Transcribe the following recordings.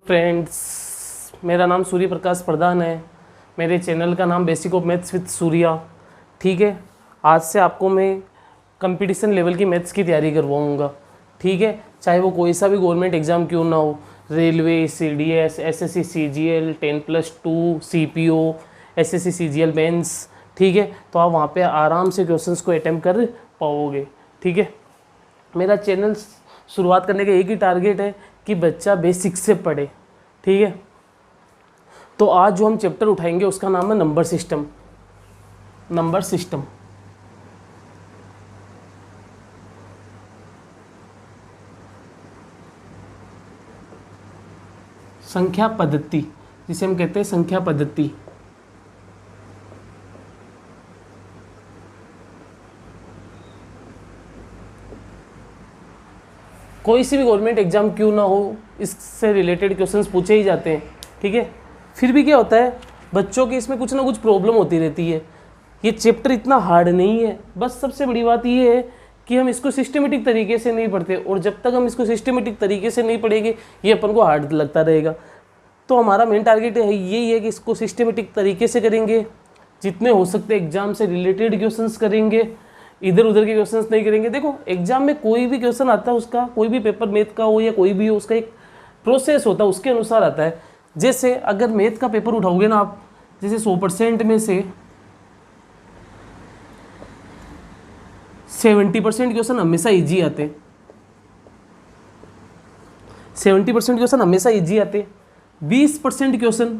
Friends, मेरा नाम सूर्य प्रकाश प्रधान है। मेरे चैनल का नाम basic of maths with Surya. ठीक है, आज से आपको मैं कंपटीशन लेवल की मैथ्स की तैयारी करवाऊँगा। ठीक है, चाहे वो कोई सा भी गवर्नमेंट एग्ज़ाम क्यों ना हो, railway, CDS, SSC CGL, 10+2 CPO, SSC CGL mains. ठीक है, तो आप वहाँ पे आराम से क्वेश्चंस को अटेम्प्ट कर पाओगे। ठीक है, मेरा चैनल शुरुआत करने का एक ही टारगेट है कि बच्चा बेसिक से पढ़े। ठीक है, तो आज जो हम चैप्टर उठाएंगे उसका नाम है नंबर सिस्टम। नंबर सिस्टम संख्या पद्धति, जिसे हम कहते हैं संख्या पद्धति। कोई सी भी गवर्नमेंट एग्जाम क्यों ना हो, इससे रिलेटेड क्वेश्चंस पूछे ही जाते हैं। ठीक है, फिर भी क्या होता है, बच्चों की इसमें कुछ ना कुछ प्रॉब्लम होती रहती है। ये चैप्टर इतना हार्ड नहीं है, बस सबसे बड़ी बात ये है कि हम इसको सिस्टमेटिक तरीके से नहीं पढ़ते, और जब तक हम इसको सिस्टमेटिक तरीके से नहीं पढ़ेंगे ये अपन को हार्ड लगता रहेगा। तो हमारा मेन टारगेट है यही है कि इसको सिस्टमेटिक तरीके से करेंगे, जितने हो सकते एग्जाम से रिलेटेड क्वेश्चंस करेंगे, इधर उधर के क्वेश्चंस नहीं करेंगे। देखो, एग्जाम में कोई भी क्वेश्चन आता है, उसका कोई भी पेपर मैथ का हो या कोई भी हो, उसका एक प्रोसेस होता है, उसके अनुसार आता है। जैसे अगर मैथ का पेपर उठाओगे ना आप, जैसे 100% में से 70% क्वेश्चन हमेशा ईजी आते हैं। 70% क्वेश्चन हमेशा ईजी आते हैं। 20% क्वेश्चन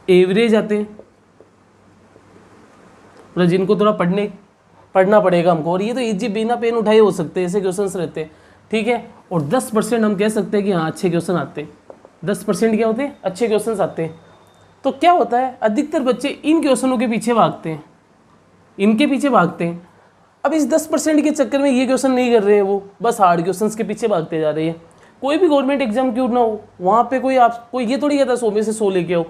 एवरेज आते हैं, मतलब जिनको थोड़ा पढ़ना पड़ेगा हमको, और ये तो इजी बिना पेन उठाए हो सकते हैं, ऐसे क्वेश्चंस रहते हैं। ठीक है, और 10% हम कह सकते हैं कि हाँ अच्छे क्वेश्चन आते हैं। 10% क्या होते हैं, अच्छे क्वेश्चंस आते हैं। तो क्या होता है, अधिकतर बच्चे इन क्वेश्चनों के पीछे भागते हैं, इनके पीछे भागते हैं। अब इस 10% के चक्कर में ये क्वेश्चन नहीं कर रहे हैं, वो बस हार्ड क्वेश्चंस के पीछे भागते जा रहे हैं। कोई भी गवर्नमेंट एग्जाम क्यों ना हो, वहाँ पे कोई ये थोड़ी कहता 100 में से 100 लेके आओ।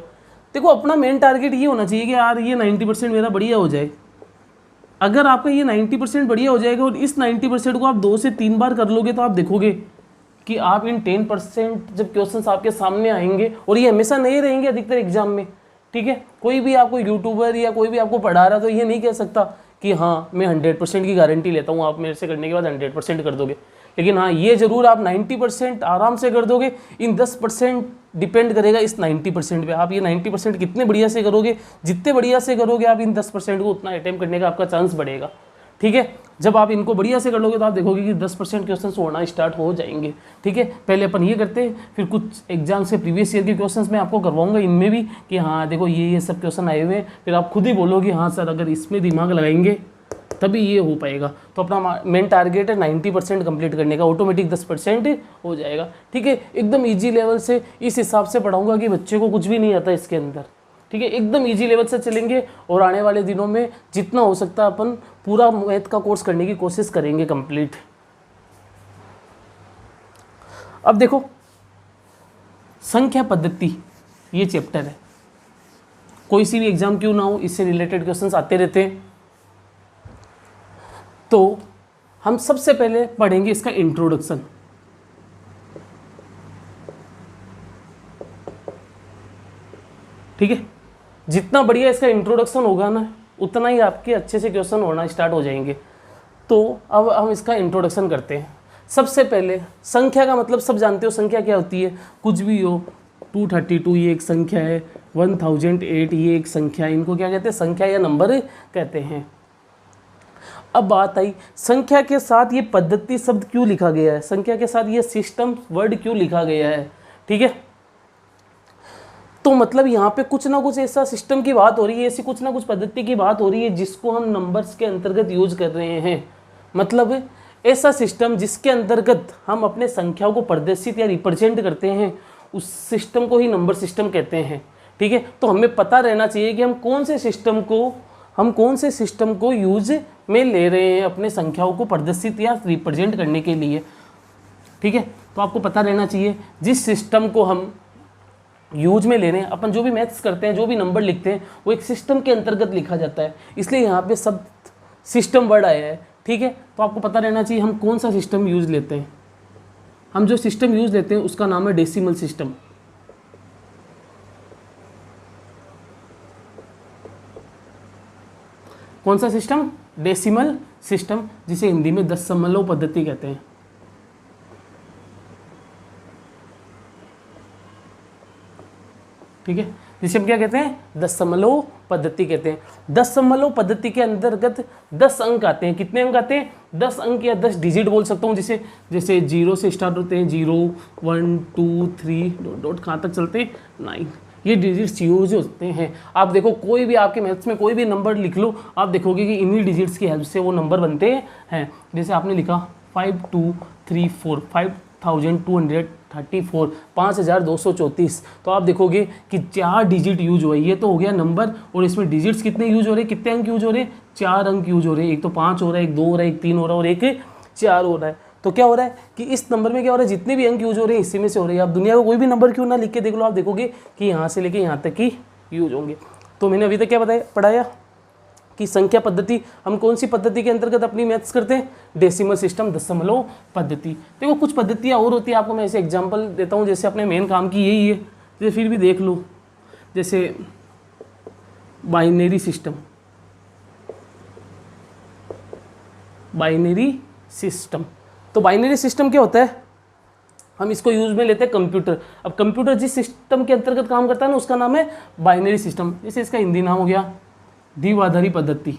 देखो, अपना मेन टारगेट ये होना चाहिए कि यार ये 90% मेरा बढ़िया हो जाए। अगर आपका ये 90% बढ़िया हो जाएगा और इस 90% को आप 2 से 3 बार कर लोगे, तो आप देखोगे कि आप इन 10% जब क्वेश्चंस आपके सामने आएंगे, और ये हमेशा नहीं रहेंगे अधिकतर एग्जाम में। ठीक है, कोई भी आपको यूट्यूबर या कोई भी आपको पढ़ा रहा, तो ये नहीं कह सकता कि हाँ मैं 100% की गारंटी लेता हूँ आप मेरे से करने के बाद 100% कर दोगे। लेकिन हाँ, ये जरूर आप 90% आराम से कर दोगे। इन 10% डिपेंड करेगा इस 90% पे। आप ये 90% कितने बढ़िया से करोगे, जितने बढ़िया से करोगे आप इन 10% को, उतना अटेम्प्ट करने का आपका चांस बढ़ेगा। ठीक है, जब आप इनको बढ़िया से कर लोगे तो आप देखोगे कि 10% क्वेश्चन होना स्टार्ट हो जाएंगे। ठीक है, पहले अपन ये करते हैं, फिर कुछ एग्जाम से प्रीवियस ईयर के क्वेश्चंस मैं आपको करवाऊंगा इनमें भी, कि हाँ देखो ये सब क्वेश्चन आए हुए हैं। फिर आप खुद ही बोलोगे हाँ सर, अगर इसमें दिमाग लगाएंगे तभी ये हो पाएगा। तो अपना मेन टारगेट है 90% कंप्लीट करने का, ऑटोमेटिक 10% हो जाएगा। ठीक है, एकदम इजी लेवल से इस हिसाब से पढ़ाऊंगा कि बच्चे को कुछ भी नहीं आता इसके अंदर। ठीक है, एकदम इजी लेवल से चलेंगे, और आने वाले दिनों में जितना हो सकता है अपन पूरा मैथ का कोर्स करने की कोशिश करेंगे कंप्लीट। अब देखो, संख्या पद्धति ये चैप्टर है। कोई सी भी एग्जाम क्यों ना हो, इससे रिलेटेड क्वेश्चंस आते रहते हैं। तो हम सबसे पहले पढ़ेंगे इसका इंट्रोडक्शन। ठीक है, जितना बढ़िया इसका इंट्रोडक्शन होगा ना, उतना ही आपके अच्छे से क्वेश्चन होना स्टार्ट हो जाएंगे। तो अब हम इसका इंट्रोडक्शन करते हैं। सबसे पहले संख्या का मतलब सब जानते हो, संख्या क्या होती है, कुछ भी हो। 232 ये एक संख्या है, 1008 ये एक संख्या है। इनको क्या कहते हैं, संख्या या नंबर कहते हैं। अब बात आई संख्या के साथ ये पद्धति शब्द क्यों लिखा गया है, संख्या के साथ ये सिस्टम वर्ड क्यों लिखा गया है। ठीक है, तो मतलब यहाँ पे कुछ ना कुछ ऐसा सिस्टम की बात हो रही है, ऐसी कुछ ना कुछ पद्धति की बात हो रही है जिसको हम नंबर्स के अंतर्गत यूज कर रहे हैं। मतलब ऐसा सिस्टम जिसके अंतर्गत हम अपने संख्याओं को प्रदर्शित या रिप्रेजेंट करते हैं, उस सिस्टम को ही नंबर सिस्टम कहते हैं। ठीक है, तो हमें पता रहना चाहिए कि हम कौन से सिस्टम को यूज में ले रहे हैं अपने संख्याओं को प्रदर्शित या रिप्रेजेंट करने के लिए। ठीक है, तो आपको पता रहना चाहिए जिस सिस्टम को हम यूज में ले रहे हैं, अपन जो भी मैथ्स करते हैं, जो भी नंबर लिखते हैं, वो एक सिस्टम के अंतर्गत लिखा जाता है, इसलिए यहाँ पे सब सिस्टम वर्ड आया है। ठीक है, तो आपको पता रहना चाहिए हम कौन सा सिस्टम यूज लेते हैं। हम जो सिस्टम यूज लेते हैं उसका नाम है डेसिमल सिस्टम। कौन सा सिस्टम? डेसिमल सिस्टम, जिसे हिंदी में दशमलव पद्धति कहते हैं। ठीक है, जिसे हम क्या कहते हैं? दशमलव पद्धति कहते हैं। दशमलव पद्धति के अंतर्गत 10 अंक आते हैं। कितने अंक आते हैं? 10 अंक या 10 डिजिट बोल सकता हूँ, जिसे जैसे 0 से स्टार्ट होते हैं, 0 1 2 3 डॉट डॉट कहाँ तक चलते हैं? 9। ये डिजिट्स यूज होते हैं। आप देखो कोई भी आपके मैथ्स में कोई भी नंबर लिख लो, आप देखोगे कि इन्हीं डिजिट्स की हेल्प से वो नंबर बनते हैं। जैसे आपने लिखा 5234 5234 5234, तो आप देखोगे कि 4 डिजिट यूज हुआ है। ये तो हो गया नंबर, और इसमें डिजिट्स कितने यूज हो रहे हैं? कितने अंक यूज हो रहे हैं? 4 अंक यूज हो रहे हैं। एक तो 5 हो रहा है, एक 2 हो रहा है, एक 3 हो रहा है और एक 4 हो रहा है। तो क्या हो रहा है कि इस नंबर में क्या हो रहा है? जितने भी अंक यूज हो रहे हैं इसी में से हो रहे हैं। आप दुनिया का कोई भी नंबर क्यों ना लिख के देख लो, आप देखोगे कि यहाँ से लेके यहाँ तक ही यूज होंगे। तो मैंने अभी तक क्या पढ़ाया कि संख्या पद्धति हम कौन सी पद्धति के अंतर्गत अपनी मैथ्स करते हैं? डेसिमल सिस्टम, दशमलव पद्धति। देखो कुछ पद्धतियाँ और होती है, आपको मैं ऐसे एग्जांपल देता हूँ। जैसे अपने मेन काम की यही है, जैसे फिर भी देख लो, जैसे बाइनरी सिस्टम। बाइनरी सिस्टम, तो बाइनरी सिस्टम क्या होता है? हम इसको यूज में लेते हैं कंप्यूटर। अब कंप्यूटर जिस सिस्टम के अंतर्गत काम करता है ना, उसका नाम है बाइनरी सिस्टम। जैसे इसका हिंदी नाम हो गया द्विआधारी पद्धति।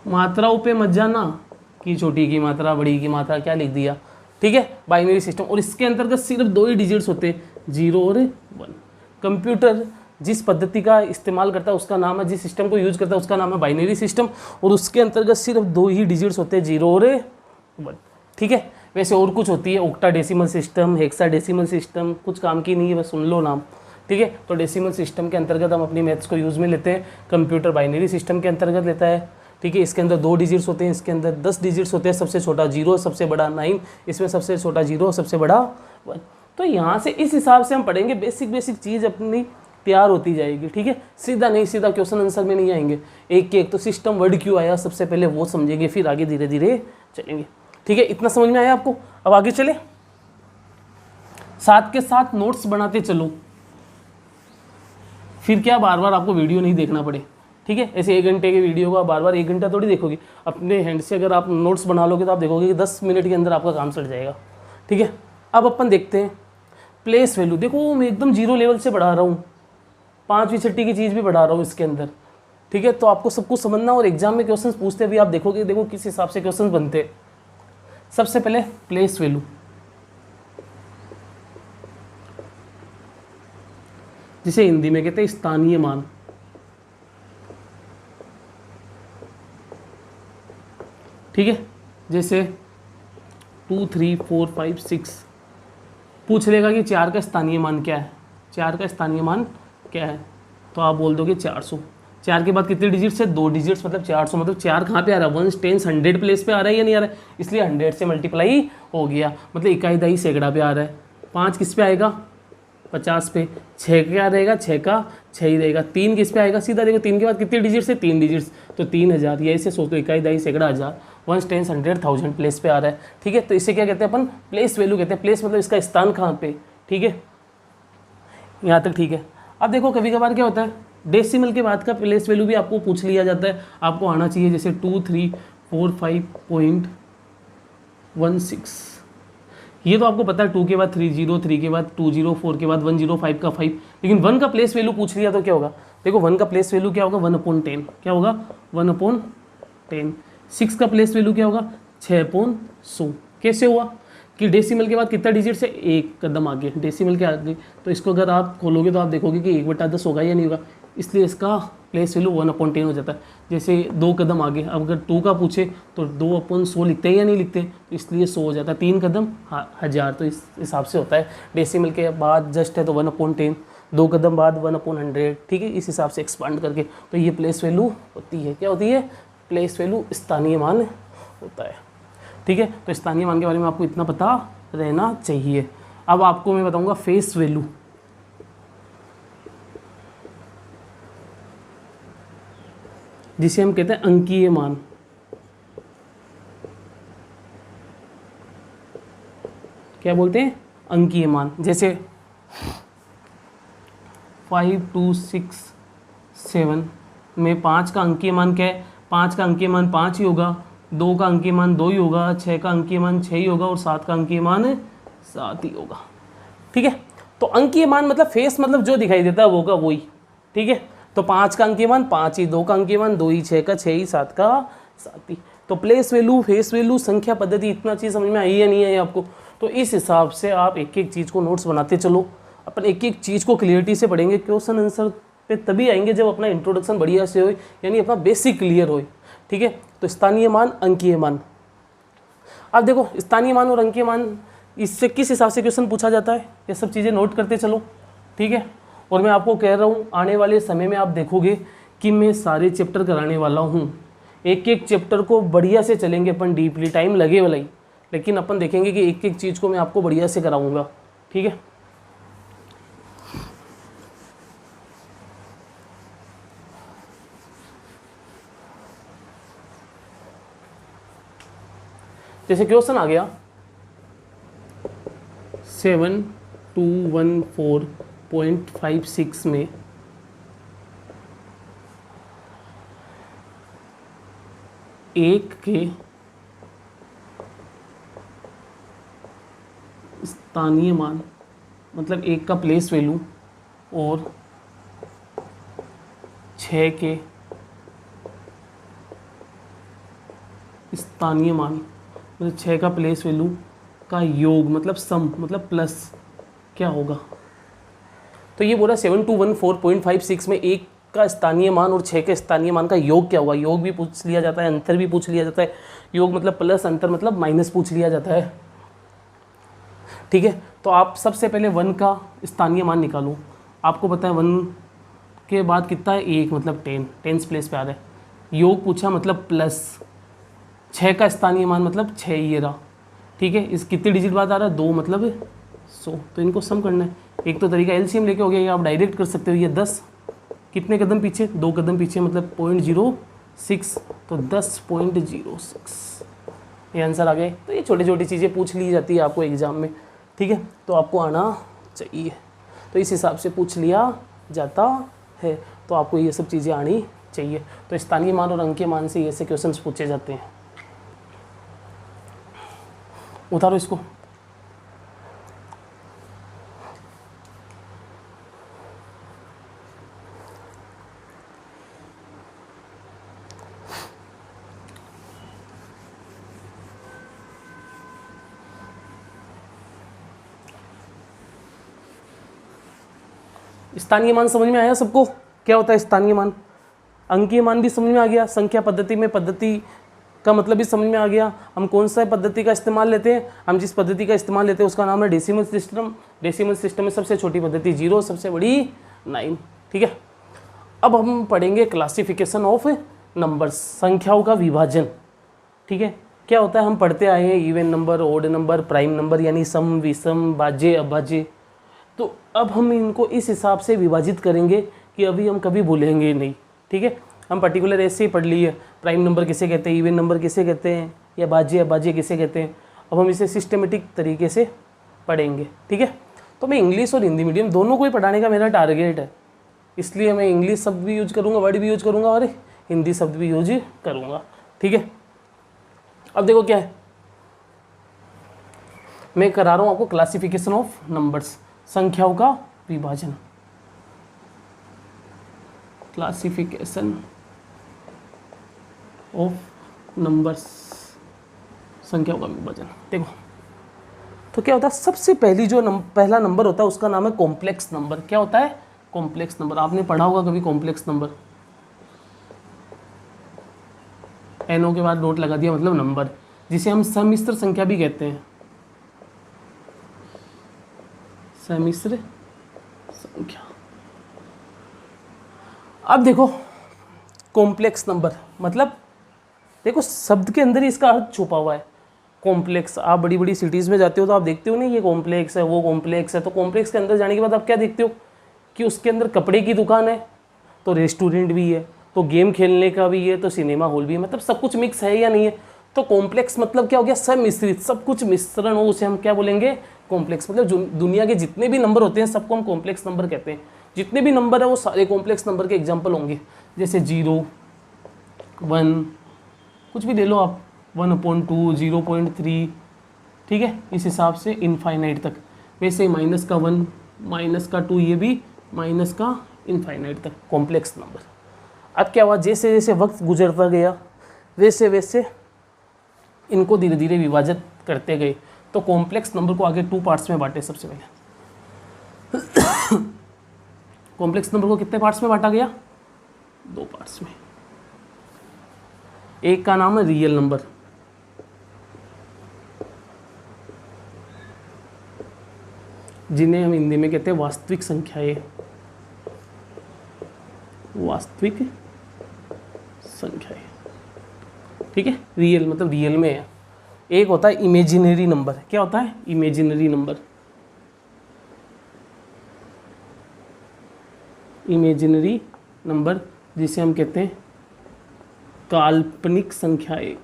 मात्राओं पे मत जाना कि छोटी की मात्रा, बड़ी की मात्रा, क्या लिख दिया। ठीक है, बाइनरी सिस्टम, और इसके अंतर्गत सिर्फ 2 ही डिजिट्स होते हैं, 0 और 1। कंप्यूटर जिस पद्धति का इस्तेमाल करता है उसका नाम है, जिस सिस्टम को यूज करता है उसका नाम है बाइनरी सिस्टम, और उसके अंतर्गत सिर्फ 2 ही डिजिट्स होते हैं, 0 और 1। ठीक है, वैसे और कुछ होती है, ऑक्टाडेसिमल सिस्टम, हेक्साडेसिमल सिस्टम, कुछ काम की नहीं है, बस सुन लो नाम। ठीक है, तो डेसिमल सिस्टम के अंतर्गत हम अपनी मैथ्स को यूज़ में लेते हैं। कंप्यूटर बाइनरी सिस्टम के अंतर्गत लेता है। ठीक है, इसके अंदर 2 डिजिट्स होते हैं, इसके अंदर 10 डिजिट्स होते हैं। सबसे छोटा 0, सबसे बड़ा 9, इसमें सबसे छोटा 0, सबसे बड़ा 1। तो यहाँ से इस हिसाब से हम पढ़ेंगे, बेसिक चीज़ अपनी तैयार होती जाएगी। ठीक है, सीधा नहीं, सीधा क्वेश्चन आंसर में नहीं आएंगे। एक तो सिस्टम वर्ड क्यों आया, सबसे पहले वो समझेंगे, फिर आगे धीरे धीरे चलेंगे। ठीक है, इतना समझ में आया आपको? अब आगे चले, साथ के साथ नोट्स बनाते चलो, फिर क्या बार बार आपको वीडियो नहीं देखना पड़े। ठीक है, ऐसे 1 घंटे के वीडियो को बार बार 1 घंटा थोड़ी देखोगे। अपने हैंड से अगर आप नोट्स बना लोगे तो आप देखोगे कि 10 मिनट के अंदर आपका काम चल जाएगा। ठीक है, अब अपन देखते हैं प्लेस वैल्यू। देखो मैं एकदम 0 लेवल से बढ़ा रहा हूँ, 5वीं छठी की चीज़ भी बढ़ा रहा हूँ इसके अंदर। ठीक है, तो आपको सब कुछ समझना, और एग्जाम में क्वेश्चन पूछते भी आप देखोगे, देखो किस हिसाब से क्वेश्चन बनते। सबसे पहले प्लेस वैल्यू, जिसे हिंदी में कहते हैं स्थानीय मान। ठीक है, जैसे 2 3 4 5 6 पूछ लेगा कि 4 का स्थानीय मान क्या है, 4 का स्थानीय मान क्या है, तो आप बोल दोगे 400। 4 के बाद कितने डिजिट्स है? 2 डिजिट्स, मतलब 400। मतलब 4 कहाँ पे आ रहा है? 1 10 100 प्लेस पे आ रहा है या नहीं आ रहा है? इसलिए 100 से मल्टीप्लाई हो गया, मतलब इकाई दहाई सैकड़ा पे आ रहा है। 5 किस पे आएगा? 50 पे। 6 क्या रहेगा? 6 का 6 ही रहेगा। 3 किस पे आएगा? सीधा देखो 3 के बाद कितने डिजिट्स है? 3 डिजिट्स, तो 3000। ये ऐसे सोचो, इकाई दहाई सैकड़ा हज़ार, 1 10 100 1000 प्लेस पे आ रहा है। ठीक है, तो इसे क्या कहते हैं अपन? प्लेस वैल्यू कहते हैं। प्लेस मतलब इसका स्थान कहाँ पे। ठीक है, यहाँ तक ठीक है। अब देखो कभी कभार क्या होता है, डेसिमल के बाद का प्लेस वैल्यू भी आपको पूछ लिया जाता है, आपको आना चाहिए। जैसे 2345.16, ये तो आपको पता है। 2 के बाद 30, 3 के बाद 20, 4 के बाद 105 का 5, लेकिन 1 का प्लेस वैल्यू पूछ लिया तो क्या होगा? देखो 1 का प्लेस वैल्यू क्या होगा? 1/10। क्या होगा? 1/10। 6 का प्लेस वैल्यू क्या होगा? 6/100। कैसे हुआ कि डेसिमल के बाद कितना डिजिट से 1 कदम आगे, डेसिमल के आगे, तो इसको अगर आप खोलोगे तो आप देखोगे कि 1/10 होगा या नहीं होगा, इसलिए इसका प्लेस वैल्यू 1/10 हो जाता है। जैसे 2 कदम आगे, अब अगर 2 का पूछे तो 2/100 लिखते हैं या नहीं लिखते, तो इसलिए 100 हो जाता है। 3 कदम 1000, तो इस हिसाब से होता है। डेसिमल के बाद जस्ट है तो 1/10, 2 कदम बाद 1/100। ठीक है, इस हिसाब से एक्सपांड करके, तो ये प्लेस वैल्यू होती है। क्या होती है? प्लेस वैल्यू स्थानीय मान होता है। ठीक है, तो स्थानीय मान के बारे में आपको इतना पता रहना चाहिए। अब आपको मैं बताऊंगा फेस वैल्यू। जिसे हम कहते हैं अंकीय मान। क्या बोलते हैं, अंकीय मान। जैसे 5 2 6 7 में 5 का अंकीय मान क्या है, 5 का अंकीय मान 5 ही होगा, 2 का अंकीय मान 2 ही होगा, 6 का अंकीय मान 6 ही होगा और 7 का अंकीय मान 7 ही होगा। ठीक है, तो अंकीय मान मतलब फेस मतलब जो दिखाई देता है वो का वही। ठीक है, तो 5 का अंकीय मान 5 ही, 2 का अंकीय मान 2 ही, 6 का 6 ही, 7 का 7 ही। तो प्लेस वैल्यू, फेस वैल्यू, संख्या पद्धति, इतना चीज़ समझ में आई या नहीं आई आपको? तो इस हिसाब से आप एक एक चीज़ को नोट्स बनाते चलो, अपन एक एक चीज़ को क्लियरिटी से पढ़ेंगे। क्वेश्चन आंसर पे तभी आएंगे जब अपना इंट्रोडक्शन बढ़िया से हो, यानी अपना बेसिक क्लियर हो। ठीक है, तो स्थानीय मान, अंकीय मान। अब देखो स्थानीय मान और अंकीय मान, इससे किस हिसाब से क्वेश्चन पूछा जाता है, ये सब चीज़ें नोट करते चलो। ठीक है, और मैं आपको कह रहा हूँ आने वाले समय में आप देखोगे कि मैं सारे चैप्टर कराने वाला हूँ। एक एक चैप्टर को बढ़िया से चलेंगे अपन डीपली, टाइम लगे वाला ही, लेकिन अपन देखेंगे कि एक एक चीज़ को मैं आपको बढ़िया से कराऊंगा। ठीक है, जैसे क्वेश्चन आ गया 7214.56 में एक के स्थानीय मान मतलब एक का प्लेस वैल्यू और 6 के स्थानीय मान मतलब 6 का प्लेस वैल्यू का योग मतलब सम मतलब प्लस क्या होगा। तो ये बोला 7214.56 में एक का स्थानीय मान और 6 के स्थानीय मान का योग क्या होगा। योग भी पूछ लिया जाता है, अंतर भी पूछ लिया जाता है। योग मतलब प्लस, अंतर मतलब माइनस पूछ लिया जाता है। ठीक है, तो आप सबसे पहले 1 का स्थानीय मान निकालो। आपको पता है 1 के बाद कितना है, 1 मतलब 10, टेंस प्लेस पे आ रहा है। योग पूछा मतलब प्लस, 6 का स्थानीय मान मतलब 6 ये रहा। ठीक है, इस कितनी डिजिट बाद आ रहा है, 2 मतलब 100। तो इनको सम करना है। एक तो तरीका एलसीएम लेके हो गया, या आप डायरेक्ट कर सकते हो। ये 10 कितने कदम पीछे, 2 कदम पीछे मतलब 0.06, तो 10.06 ये आंसर आ गए। तो ये छोटी छोटी चीज़ें पूछ ली जाती है आपको एग्जाम में। ठीक है, तो आपको आना चाहिए, तो इस हिसाब से पूछ लिया जाता है। तो आपको ये सब चीज़ें आनी चाहिए। तो स्थानीय मान और अंकीय मान से ऐसे क्वेश्चन पूछे जाते हैं। उतारो इसको। स्थानीय मान समझ में आया सबको, क्या होता है स्थानीय मान? अंकीय मान भी समझ में आ गया, संख्या पद्धति में पद्धति का मतलब भी समझ में आ गया। हम कौन सा पद्धति का इस्तेमाल लेते हैं, हम जिस पद्धति का इस्तेमाल लेते हैं उसका नाम है डेसिमल सिस्टम। डेसिमल सिस्टम में सबसे छोटी पद्धति 0, सबसे बड़ी 9। ठीक है, अब हम पढ़ेंगे क्लासिफिकेशन ऑफ नंबर्स, संख्याओं का विभाजन। ठीक है, क्या होता है हम पढ़ते आए हैं, even number, odd number, prime number यानी सम, विषम, भाज्य, अभाज्य। तो अब हम इनको इस हिसाब से विभाजित करेंगे कि अभी हम कभी भूलेंगे नहीं। ठीक है, हम पर्टिकुलर ऐसे ही पढ़ लिए, प्राइम नंबर किसे कहते हैं, इवन नंबर किसे कहते हैं, या भाज्य अभाज्य किसे कहते हैं। अब हम इसे सिस्टमेटिक तरीके से पढ़ेंगे। ठीक है, तो मैं इंग्लिश और हिंदी मीडियम दोनों को ही पढ़ाने का मेरा टारगेट है, इसलिए मैं इंग्लिश शब्द भी यूज करूँगा, वर्ड भी यूज करूँगा और हिंदी शब्द भी यूज करूँगा। ठीक है, अब देखो क्या है, मैं करा रहा हूँ आपको क्लासिफिकेशन ऑफ नंबर्स, संख्याओं का विभाजन, क्लासिफिकेशन ऑफ नंबर्स, संख्याओं का विभाजन। देखो तो क्या होता है, सबसे पहली जो पहला नंबर होता है उसका नाम है कॉम्प्लेक्स नंबर। क्या होता है? Complex number. आपने पढ़ा होगा कभी कॉम्प्लेक्स नंबर, एनओ के बाद नोट लगा दिया मतलब नंबर, जिसे हम सम्मिश्र संख्या भी कहते हैं, सम्मिश्र संख्या। अब देखो कॉम्प्लेक्स नंबर मतलब, देखो शब्द के अंदर ही इसका अर्थ छुपा हुआ है। कॉम्प्लेक्स, आप बड़ी बड़ी सिटीज़ में जाते हो तो आप देखते हो ना ये कॉम्प्लेक्स है, वो कॉम्प्लेक्स है। तो कॉम्प्लेक्स के अंदर जाने के बाद आप क्या देखते हो कि उसके अंदर कपड़े की दुकान है, तो रेस्टोरेंट भी है, तो गेम खेलने का भी है, तो सिनेमा हॉल भी है, मतलब सब कुछ मिक्स है या नहीं है। तो कॉम्प्लेक्स मतलब क्या हो गया? सब मिश्रित, सब कुछ मिश्रण हो, उसे हम क्या बोलेंगे? कॉम्प्लेक्स मतलब जो दुनिया के जितने भी नंबर होते हैं सबको हम कॉम्प्लेक्स नंबर कहते हैं। जितने भी नंबर है वो सारे कॉम्प्लेक्स नंबर के एग्जाम्पल होंगे, जैसे 0, 1, कुछ भी ले लो आप, 1/2, 0.3, ठीक है, इस हिसाब से इनफाइनाइट तक। वैसे -1, -2, ये भी माइनस का इनफाइनाइट तक कॉम्प्लेक्स नंबर। अब क्या हुआ, जैसे जैसे वक्त गुजरता गया वैसे वैसे इनको धीरे धीरे विभाजित करते गए, तो कॉम्प्लेक्स नंबर को आगे 2 पार्ट्स में बांटे। सबसे पहले कॉम्प्लेक्स नंबर को कितने पार्ट्स में बांटा गया? 2 पार्ट्स में। एक का नाम है रियल नंबर, जिन्हें हम हिंदी में कहते हैं वास्तविक संख्याएं। वास्तविक संख्याएं, ठीक है। रियल मतलब रियल में है। एक होता है इमेजिनरी नंबर। क्या होता है? Imaginary number. इमेजिनरी नंबर जिसे हम कहते हैं काल्पनिक संख्याएं,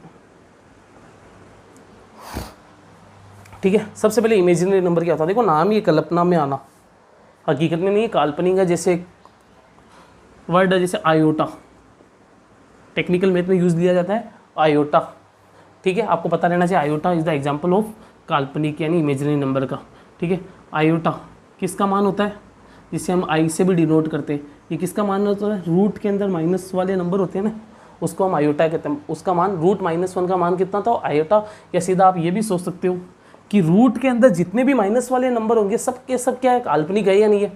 ठीक है। सबसे पहले इमेजिनरी नंबर क्या होता है? देखो नाम ही कल्पना में आना, हकीकत में नहीं, काल्पनिक है। जैसे वर्ड है जैसे आयोटा, टेक्निकल मैथ में यूज़ लिया जाता है आयोटा, ठीक है। आपको पता रहना चाहिए iota is the example of काल्पनिक यानी इमेजिनरी नंबर का, ठीक है। आयोटा किसका मान होता है? जिसे हम आई से भी डिनोट करते हैं। ये किसका मान होता है? रूट के अंदर माइनस वाले नंबर होते हैं ना, उसको हम आयोटा कहते हैं। उसका मान √-1 का मान कितना था? आयोटा। या सीधा आप ये भी सोच सकते हो कि रूट के अंदर जितने भी माइनस वाले नंबर होंगे सब के सब क्या है? काल्पनिक है या नहीं है?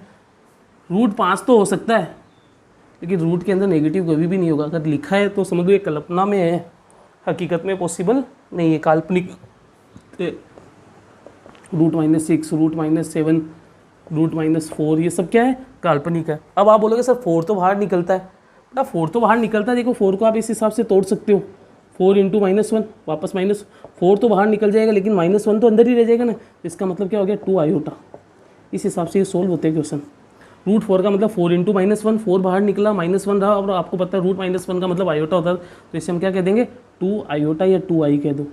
√5 तो हो सकता है, लेकिन रूट के अंदर नेगेटिव कभी भी नहीं होगा। अगर लिखा है तो समझ लो ये कल्पना में है, हकीकत में पॉसिबल नहीं है, काल्पनिक। √-6, √-7, √-4 ये सब क्या है? काल्पनिक है। अब आप बोलोगे सर 4 तो बाहर निकलता है। बेटा 4 तो बाहर निकलता है, देखो 4 को आप इस हिसाब से तोड़ सकते हो, 4 × -1 वापस -4 तो बाहर निकल जाएगा, लेकिन -1 तो अंदर ही रह जाएगा ना। इसका मतलब क्या हो गया? 2 आयोटा। इस हिसाब से ये सोल्व होते हैं क्वेश्चन। √4 का मतलब 4 × -1, 4 बाहर निकला, -1 रहा, और आपको पता है √-1 का मतलब आयोटा होता है, तो इसे हम क्या कह देंगे? 2 आयोटा या 2i कह दो,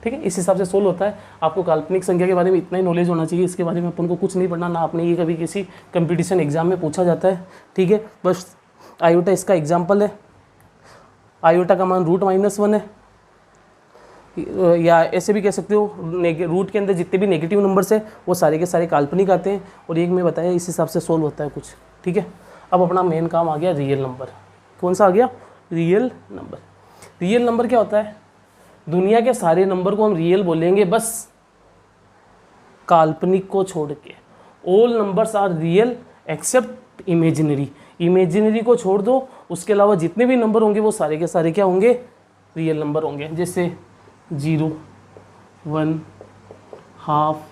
ठीक है। इस हिसाब से सोल्व होता है। आपको काल्पनिक संख्या के बारे में इतना ही नॉलेज होना चाहिए, इसके बारे में अपन को कुछ नहीं पढ़ना ना। आपने ये कभी किसी कंपटीशन एग्जाम में पूछा जाता है, ठीक है। बस आयोटा इसका एग्जाम्पल है। आयोटा का मान √-1 है, या ऐसे भी कह सकते हो रूट के अंदर जितने भी नेगेटिव नंबर्स है वो सारे के सारे काल्पनिक आते हैं, और एक में बताया इस हिसाब से सोल्व होता है कुछ, ठीक है। अब अपना मेन काम आ गया रियल नंबर। कौन सा आ गया? Real number. रियल नंबर क्या होता है? दुनिया के सारे नंबर को हम रियल बोलेंगे, बस काल्पनिक को छोड़ के। All numbers are real except imaginary. Imaginary को छोड़ दो, उसके अलावा जितने भी नंबर होंगे वो सारे के सारे क्या होंगे? रियल नंबर होंगे। जैसे 0, 1, हाफ,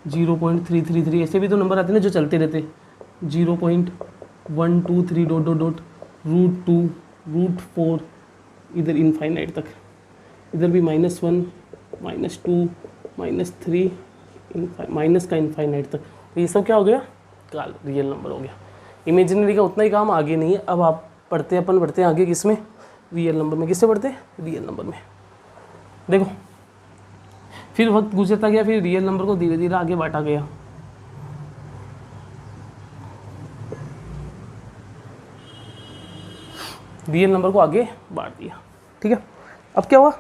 0.333 ऐसे भी तो नंबर आते हैं ना जो चलते रहते। 0.123 ... √2, √4, इधर इनफाइनाइट तक, इधर भी -1, -2, -3, माइनस का इनफाइनाइट तक। तो ये सब क्या हो गया? रियल नंबर हो गया। इमेजिनरी का उतना ही काम आगे नहीं है। अब आप पढ़ते हैं आगे किसमें? रियल नंबर में। किससे पढ़ते हैं? रियल नंबर में। देखो फिर वक्त गुजरता गया, फिर रियल नंबर को धीरे धीरे आगे बांटा गया। रियल नंबर को आगे बांट दिया, ठीक है। अब क्या हुआ?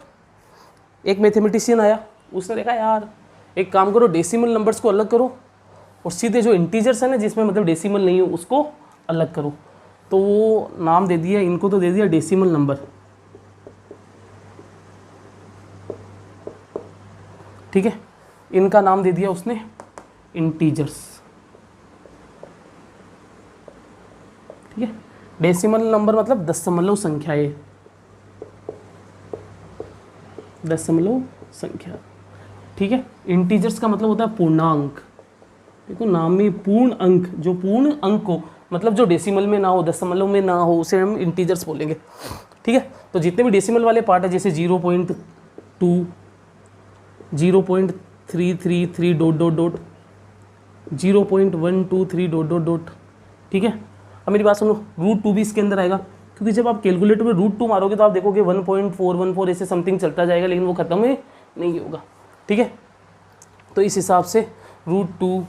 एक मैथमेटिशियन आया, उसने देखा यार एक काम करो, डेसिमल नंबर्स को अलग करो और सीधे जो इंटीजर्स है ना जिसमें मतलब डेसिमल नहीं हो उसको अलग करो। तो वो नाम दे दिया, इनको तो दे दिया डेसिमल नंबर, ठीक है। इनका नाम दे दिया उसने इंटीजर्स, ठीक है। डेसिमल नंबर मतलब दशमलव संख्याएं, दशमलव संख्या, ठीक है। इंटीजर्स का मतलब होता है पूर्णांक। देखो नाम में पूर्ण अंक, जो पूर्ण अंक हो मतलब जो डेसिमल में ना हो, दशमलव में ना हो, उसे हम इंटीजर्स बोलेंगे, ठीक है। तो जितने भी डेसिमल वाले पार्ट है जैसे 0.2, 0.333 ... 0.123 ... ठीक है। अब मेरी बात सुनो, √2 भी इसके अंदर आएगा, क्योंकि जब आप कैलकुलेटर में √2 मारोगे तो आप देखोगे 1.414 ऐसे समथिंग चलता जाएगा, लेकिन वो खत्म ही नहीं होगा, ठीक है। तो इस हिसाब से √2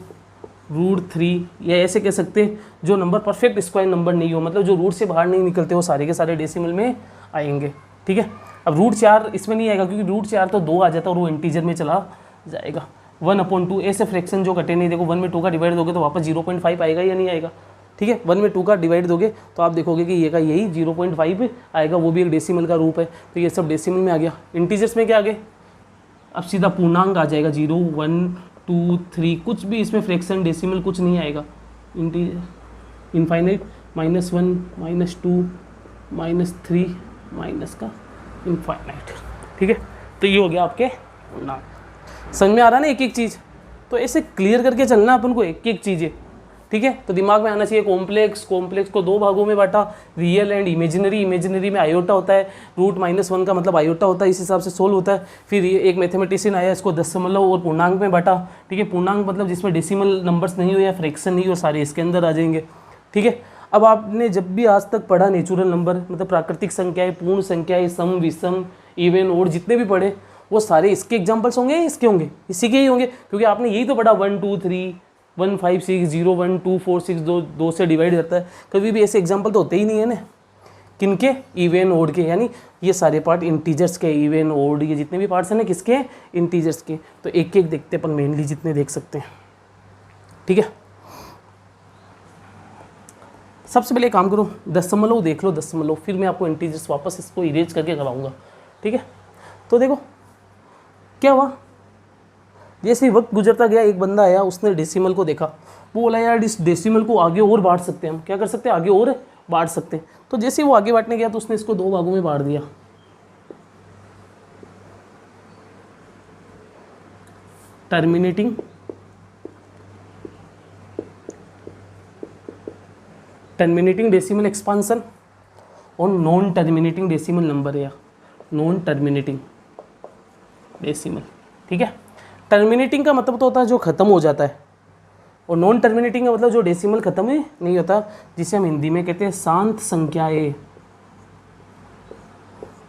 √3 या ऐसे कह सकते हैं जो नंबर परफेक्ट स्क्वायर नंबर नहीं हो, मतलब जो रूट से बाहर नहीं निकलते, वो सारे के सारे डेसिमल में आएंगे। ठीक है, अब √4 इसमें नहीं आएगा क्योंकि √4 तो 2 आ जाता है और वो इंटीजर में चला जाएगा। 1/2 ऐसे फ्रैक्शन जो कटे नहीं, देखो 1 में 2 का डिवाइड दोगे तो वापस 0.5 आएगा या नहीं आएगा। ठीक है, 1 में 2 का डिवाइड दोगे तो आप देखोगे कि ये का यही 0.5 आएगा, वो भी एक डेसिमल का रूप है। तो ये सब डेसिमल में आ गया। इंटीजर्स में क्या आ गए, अब सीधा पूर्णांक आ जाएगा, 0 1 2 3, कुछ भी इसमें फ्रैक्शन डेसिमल कुछ नहीं आएगा। इनफाइनाइट -1 -2 -3 माइनस का इनफाइनाइट। ठीक है, तो ये हो गया आपके पूर्णांक। समझ में आ रहा है ना एक एक चीज़, तो ऐसे क्लियर करके चलना अपन को एक एक चीज़ें। ठीक है, तो दिमाग में आना चाहिए कॉम्प्लेक्स को 2 भागों में बांटा, रियल एंड इमेजिनरी। इमेजिनरी में आयोटा होता है, √-1 का मतलब आयोटा होता है, इस हिसाब से सोल्व होता है। फिर ये एक मैथमेटिशियन आया, इसको दशमलव और पूर्णांक में बांटा। ठीक है, पूर्णांक मतलब जिसमें डेसिमल नंबर्स नहीं हो या फ्रैक्शन नहीं हो, सारे इसके अंदर आ जाएंगे। ठीक है, अब आपने जब भी आज तक पढ़ा नेचुरल नंबर, मतलब प्राकृतिक संख्याएं, पूर्ण संख्याएं, सम विषम इवन ओड, जितने भी पढ़े वो सारे इसके एग्जाम्पल्स होंगे, इसके होंगे, इसी के ही होंगे, क्योंकि आपने यही तो पढ़ा 1 2 3 1 5 6 0 1 2 4 6 2 से डिवाइड करता है। कभी भी ऐसे एग्जाम्पल तो होते ही नहीं है ना, किनके, इवन ओड के, यानी ये सारे पार्ट इंटीजर्स के, इवन ओड ये जितने भी पार्ट्स हैं ना किसके, इंटीजर्स के। तो एक एक देखते हैं अपन, मेनली जितने देख सकते हैं। ठीक है, सबसे पहले काम करो, दशमलव देख लो, दशमलव, फिर मैं आपको इंटीजर्स वापस इसको इरेज करके कराऊंगा। ठीक है, तो देखो क्या हुआ, जैसे ही वक्त गुजरता गया एक बंदा आया, उसने डेसिमल को देखा, वो बोला यार इस डेसिमल को आगे और बांट सकते हैं हम, क्या कर सकते हैं, आगे और बांट सकते हैं। तो जैसे ही वो आगे बांटने गया तो उसने इसको 2 भागों में बांट दिया। टर्मिनेटिंग डेसिमल एक्सपांसन और नॉन टर्मिनेटिंग डेसिमल नंबर है, नॉन टर्मिनेटिंग डेसिमल। ठीक है, टर्मिनेटिंग का मतलब तो होता है जो ख़त्म हो जाता है, और नॉन टर्मिनेटिंग का मतलब जो डेसिमल ख़त्म ही नहीं होता, जिसे हम हिंदी में कहते हैं शांत संख्याएं,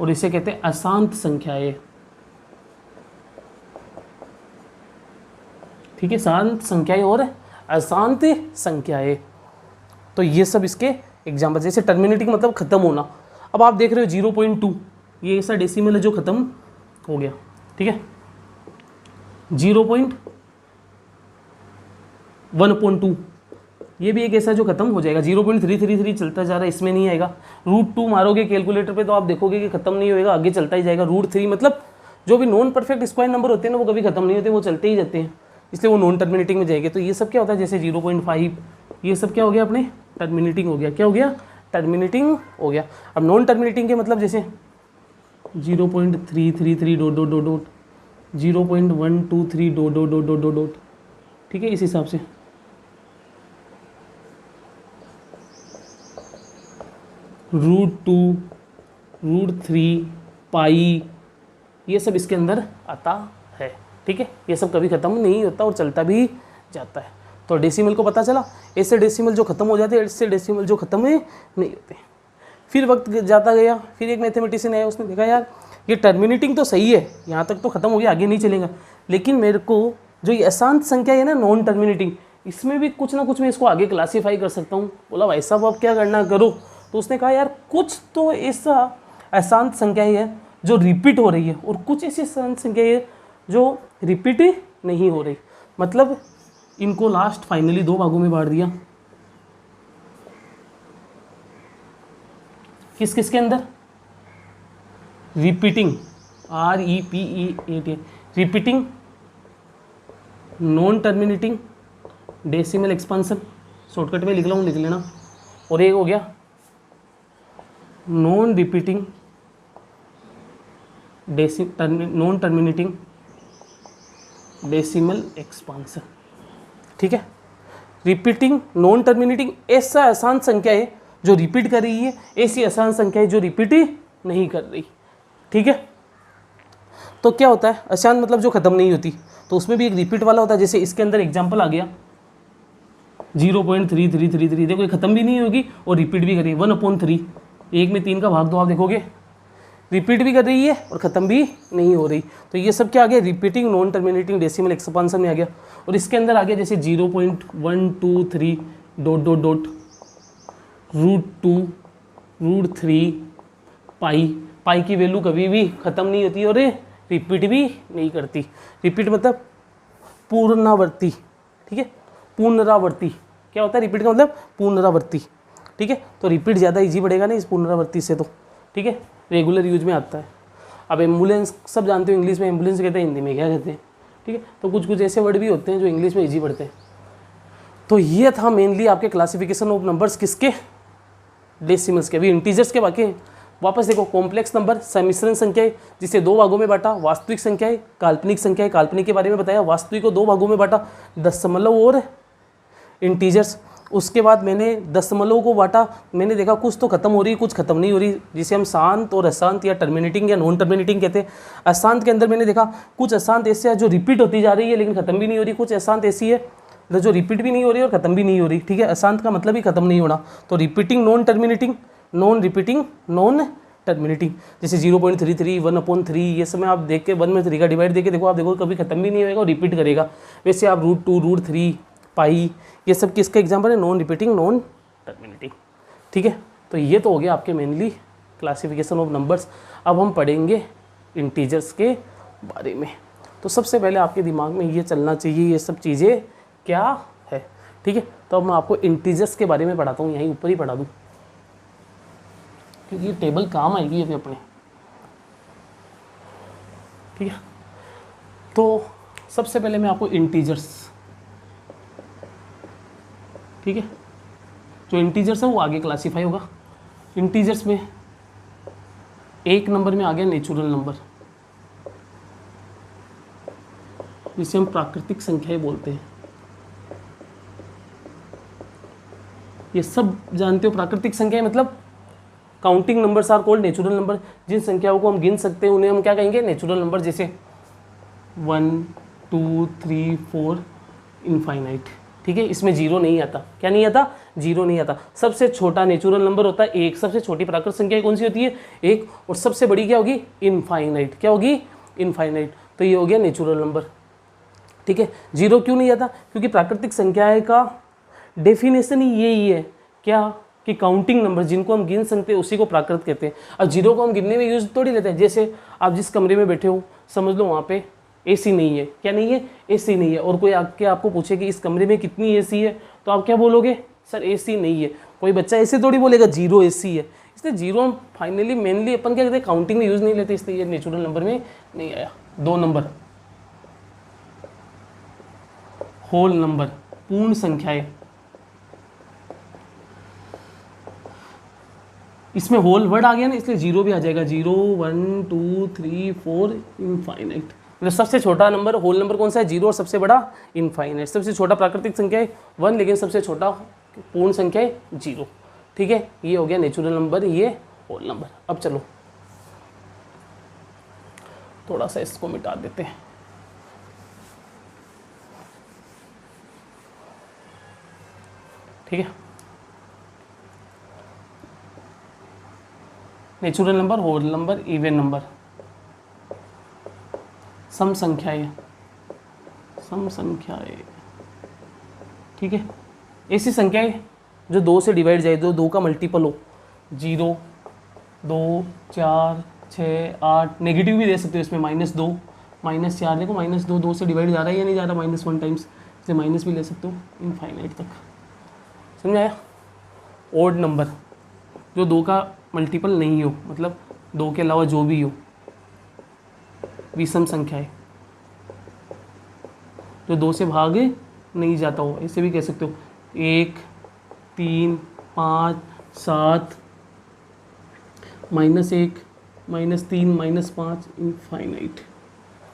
और इसे कहते हैं अशांत संख्याएं। ठीक है, शांत संख्याएं और अशांत संख्याएं, तो ये सब इसके एग्जाम्पल। जैसे टर्मिनेटिंग मतलब ख़त्म होना, अब आप देख रहे हो 0.2, ये ऐसा डेसिमल है जो ख़त्म हो गया। ठीक है, 0.1/2 ये भी एक ऐसा जो खत्म हो जाएगा। 0.333 चलता जा रहा है, इसमें नहीं आएगा। √2 मारोगे कैलकुलेटर पे तो आप देखोगे कि खत्म नहीं होएगा, आगे चलता ही जाएगा। √3 मतलब जो भी नॉन परफेक्ट स्क्वायर नंबर होते हैं ना, वो कभी खत्म नहीं होते, वो चलते ही जाते हैं, इसलिए वो नॉन टर्मिनेटिंग में जाएंगे। तो ये सब क्या होता है, जैसे 0.5 ये सब क्या हो गया अपने, टर्मिनेटिंग हो गया। क्या हो गया, टर्मिनेटिंग हो गया। अब नॉन टर्मिनेटिंग के मतलब जैसे 0.333 ... 0.123 ... ठीक है, इस हिसाब से √2 √3 पाई, ये सब इसके अंदर आता है। ठीक है, ये सब कभी ख़त्म नहीं होता और चलता भी जाता है। तो डेसिमल को पता चला, ऐसे डेसिमल जो ख़त्म हो जाते हैं, ऐसे डेसिमल जो ख़त्म नहीं होते। फिर वक्त जाता गया, फिर एक मैथमेटिशियन आया, उसने देखा यार ये टर्मिनेटिंग तो सही है, यहाँ तक तो ख़त्म हो गया, आगे नहीं चलेगा, लेकिन मेरे को जो ये अशांत संख्या है ना, नॉन टर्मिनेटिंग, इसमें भी कुछ ना कुछ मैं इसको आगे क्लासीफाई कर सकता हूँ। बोला भाई साहब अब क्या करना करो। तो उसने कहा यार कुछ तो ऐसा अशांत संख्याएं है जो रिपीट हो रही है, और कुछ ऐसी अशांत संख्याएं है जो रिपीट नहीं हो रही। मतलब इनको लास्ट फाइनली 2 भागों में बांट दिया। किस किस के अंदर, repeating, REPEAT, repeating, non terminating decimal expansion, shortcut में लिख रहा हूँ, लिख लेना। और एक हो गया non repeating non terminating decimal expansion. ठीक है, रिपीटिंग, नॉन टर्मिनेटिंग ऐसा अशांत संख्या है जो रिपीट कर रही है, ऐसी अशांत संख्या है जो रिपीट ही नहीं कर रही। ठीक है, तो क्या होता है, अशांत मतलब जो खत्म नहीं होती, तो उसमें भी एक रिपीट वाला होता है। जैसे इसके अंदर एग्जांपल आ गया 0.3333, देखो ये खत्म भी नहीं होगी और रिपीट भी करेगी। 1/3, 1 में 3 का भाग दो, आप देखोगे रिपीट भी कर रही है और ख़त्म भी नहीं हो रही। तो ये सब क्या आ गया, repeating non terminating decimal expansion में आ गया। और इसके अंदर आ गया जैसे 0.123 डॉट डॉट डॉट √2 √3 पाई। पाई की वैल्यू कभी भी ख़त्म नहीं होती और रिपीट भी नहीं करती। रिपीट मतलब पुनरावर्ती, ठीक है, पुनरावर्ती क्या होता है, रिपीट का मतलब पुनरावर्ती, ठीक है। तो रिपीट ज़्यादा इजी पड़ेगा ना इस पुनरावर्ती से, तो ठीक है, रेगुलर यूज में आता है। अब एम्बुलेंस सब जानते हो, इंग्लिश में एम्बुलेंस कहते हैं, हिंदी में क्या कहते हैं, ठीक है। तो कुछ कुछ ऐसे वर्ड भी होते हैं जो इंग्लिश में इजी पढ़ते हैं। तो ये था मेनली आपके क्लासिफिकेशन ऑफ नंबर्स, किसके, डेसिमल्स के। अभी इंटीजर्स के बाकी वापस देखो, कॉम्प्लेक्स नंबर सम्मिश्रण संख्याएं जिसे दो भागों में बांटा, वास्तविक संख्याएं, काल्पनिक संख्याएं, काल्पनिक के बारे में बताया, वास्तविक को दो भागों में बांटा, दशमलव और इंटीजर्स। उसके बाद मैंने दशमलव को बांटा, मैंने देखा कुछ तो खत्म हो रही कुछ खत्म नहीं हो रही, जिसे हम शांत और अशांत या टर्मिनेटिंग या नॉन टर्मिनेटिंग कहते हैं। अशांत के अंदर मैंने देखा कुछ अशांत ऐसे है जो रिपीट होती जा रही है लेकिन खत्म भी नहीं हो रही, कुछ अशांत ऐसी है जो रिपीट भी नहीं हो रही और खत्म भी नहीं हो रही, ठीक है। अशांत का मतलब ही खत्म नहीं होना। तो repeating non terminating, non repeating non terminating. जैसे 0.33 1/3 ये सब में आप देख के 1 में 3 का डिवाइड देके देखो, आप देखो कभी खत्म भी नहीं होएगा और रिपीट करेगा। वैसे आप √2 √3 पाई ये सब किसका एग्जाम्पल है, नॉन रिपीटिंग नॉन टर्मिनेटिंग, ठीक है। तो ये तो हो गया आपके मेनली क्लासिफिकेशन ऑफ नंबर्स। अब हम पढ़ेंगे इंटीजर्स के बारे में। तो सबसे पहले आपके दिमाग में ये चलना चाहिए ये सब चीज़ें क्या है, ठीक है। तो अब मैं आपको इंटीजर्स के बारे में पढ़ाता हूँ, यहीं ऊपर ही पढ़ा दूँ क्योंकि ये टेबल काम आएगी अभी अपने, ठीक है। तो सबसे पहले मैं आपको इंटीजर्स, ठीक है, जो इंटीजर्स है वो आगे क्लासीफाई होगा। इंटीजर्स में एक नंबर में आ गया नेचुरल नंबर, जिसे हम प्राकृतिक संख्याएं बोलते हैं। ये सब जानते हो, प्राकृतिक संख्याएं मतलब counting numbers are called natural number. जिन संख्याओं को हम गिन सकते हैं उन्हें हम क्या कहेंगे, नेचुरल नंबर। जैसे 1 2 3 4 इनफाइनाइट, ठीक है। इसमें जीरो नहीं आता, क्या नहीं आता, जीरो नहीं आता। सबसे छोटा नेचुरल नंबर होता है एक, सबसे छोटी प्राकृतिक संख्या कौन सी होती है, एक, और सबसे बड़ी क्या होगी, इनफाइनाइट। क्या होगी, इनफाइनाइट। तो ये हो गया नेचुरल नंबर, ठीक है। जीरो क्यों नहीं आता, क्योंकि प्राकृतिक संख्याएं का डेफिनेशन ही यही है क्या, कि काउंटिंग नंबर जिनको हम गिन सकते हैं उसी को प्राकृत कहते हैं। अब जीरो को हम गिनने में यूज थोड़ी लेते हैं। जैसे आप जिस कमरे में बैठे हो समझ लो वहाँ पे एसी नहीं है, क्या नहीं है, एसी नहीं है, और कोई आके आपको पूछे कि इस कमरे में कितनी एसी है, तो आप क्या बोलोगे, सर एसी नहीं है। कोई बच्चा ऐसे थोड़ी बोलेगा जीरो एसी है। इसलिए जीरो फाइनली मेनली अपन क्या कहते हैं, काउंटिंग में यूज नहीं लेते, इसलिए ये नेचुरल नंबर में नहीं आया। दो नंबर, होल नंबर, पूर्ण संख्याएं, इसमें होल वर्ड आ गया ना, इसलिए जीरो भी आ जाएगा। 0 1 2 3 4 इनफाइनाइट। मतलब सबसे छोटा नंबर होल नंबर कौन सा है, जीरो, और सबसे बड़ा इनफाइनाइट। सबसे छोटा प्राकृतिक संख्या है 1, लेकिन सबसे छोटा पूर्ण संख्या है 0, ठीक है। ये हो गया नेचुरल नंबर, ये होल नंबर। अब चलो थोड़ा सा इसको मिटा देते हैं, ठीक है। Natural number, whole number, even number, सम संख्याएं, सम संख्याएं, ठीक है। ऐसी संख्याएं जो 2 से डिवाइड जाए, जो 2 का मल्टीपल हो, 0 2 4 6 8, नेगेटिव भी दे सकते हो इसमें, -2 -4, देखो -2 2 से डिवाइड जा रहा है या नहीं जा रहा, -1 टाइम्स, इसे माइनस भी ले सकते हो इनफाइनाइट तक, समझ आया। ओड नंबर जो 2 का मल्टीपल नहीं हो, मतलब 2 के अलावा जो भी हो। विषम संख्याएं जो 2 से भाग नहीं जाता हो, ऐसे भी कह सकते हो, 1 3 5 7 -1 -3 -5 इनफाइनाइट।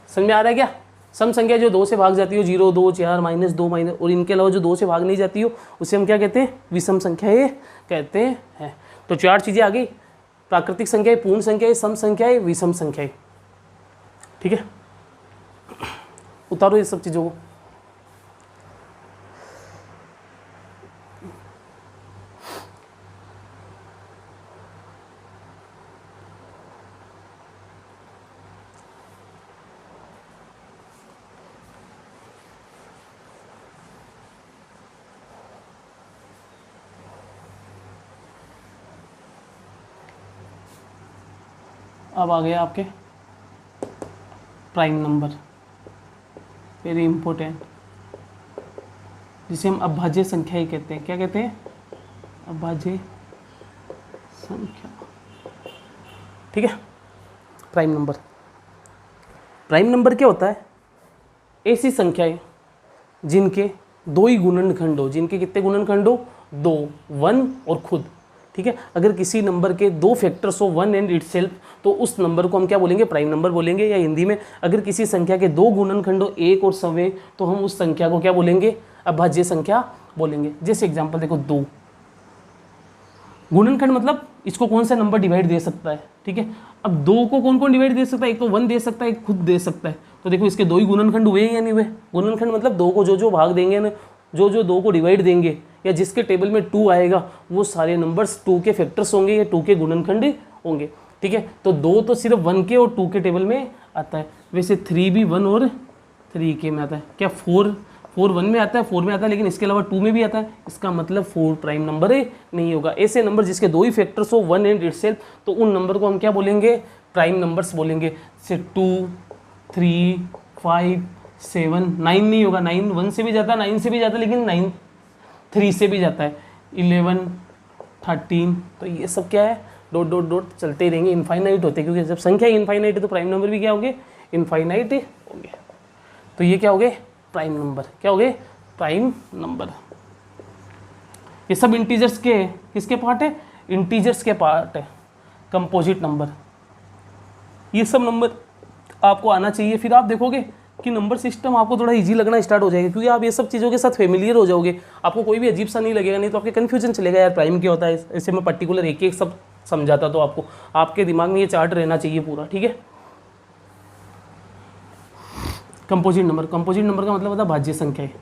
समझ में आ रहा है क्या। सम संख्या जो 2 से भाग जाती हो, 0 2 4 -2 और इनके अलावा जो 2 से भाग नहीं जाती हो उसे हम क्या कहते हैं, विषम संख्याएं कहते हैं। तो 4 चीज़ें आ गई, प्राकृतिक संख्याएं, पूर्ण संख्याएं, सम संख्याएं, विषम संख्याएं, ठीक है। उतारो ये सब चीज़ों को। अब आ गया आपके प्राइम नंबर, वेरी इंपॉर्टेंट, जिसे हम अभाज्य संख्या ही कहते हैं। क्या कहते हैं? अभाज्य संख्या। ठीक है, प्राइम नंबर। प्राइम नंबर क्या होता है? ऐसी संख्याएं जिनके दो ही गुणनखंड हो। जिनके कितने गुणनखंड हो? दो, 1 और खुद। ठीक है, अगर किसी नंबर के दो फैक्टर्स हो 1 एंड इटसेल्फ, तो उस नंबर को हम क्या बोलेंगे? प्राइम नंबर बोलेंगे। या हिंदी में अगर किसी संख्या के दो गुणनखंड हो 1 और सवे, तो हम उस संख्या को क्या बोलेंगे? अभाज्य संख्या बोलेंगे। जैसे एग्जांपल देखो, 2 गुणनखंड मतलब इसको कौन सा नंबर डिवाइड दे सकता है? ठीक है, अब 2 को कौन कौन डिवाइड दे सकता है? एक तो 1 दे सकता है, एक खुद दे सकता है। तो देखो इसके दो ही गुणनखंड हुए या नहीं हुए? गुणनखंड मतलब 2 को जो जो भाग देंगे ना, जो जो 2 को डिवाइड देंगे, या जिसके टेबल में 2 आएगा, वो सारे नंबर्स 2 के फैक्टर्स होंगे या 2 के गुणनखंड होंगे। ठीक है, तो 2 तो सिर्फ 1 के और 2 के टेबल में आता है। वैसे 3 भी 1 और 3 के में आता है। क्या 4 1 में आता है, 4 में आता है, लेकिन इसके अलावा 2 में भी आता है। इसका मतलब 4 प्राइम नंबर नहीं होगा। ऐसे नंबर जिसके दो ही फैक्टर्स हो 1 एंड इटसेल्फ, तो उन नंबर को हम क्या बोलेंगे? प्राइम नंबर्स बोलेंगे। जैसे 2, 3, 5, 7, 9 नहीं होगा। 9 1 से भी जाता है, 9 से भी जाता है, लेकिन 9 3 से भी जाता है। 11, 13, तो ये सब क्या है? डॉट डॉट डॉट चलते ही रहेंगे, इनफाइनाइट होते हैं। क्योंकि जब संख्या इनफाइनाइट है तो प्राइम नंबर भी क्या होंगे? इनफाइनाइट होंगे। तो ये क्या हो गए? Prime number. क्या हो गए? Prime number. ये सब इंटीजर्स के किसके पार्ट है? इंटीजर्स के पार्ट है। कंपोजिट नंबर, ये सब नंबर आपको आना चाहिए। फिर आप देखोगे कि नंबर सिस्टम आपको थोड़ा इजी लगना स्टार्ट हो जाएगा, क्योंकि आप ये सब चीज़ों के साथ फेमिलियर हो जाओगे। आपको कोई भी अजीब सा नहीं लगेगा, नहीं तो आपके कन्फ्यूजन चलेगा, यार प्राइम क्या होता है। ऐसे मैं पर्टिकुलर एक एक सब समझाता, तो आपको आपके दिमाग में ये चार्ट रहना चाहिए पूरा। ठीक है, कंपोजिट नंबर। कंपोजिट नंबर का मतलब होता है भाज्य संख्या है।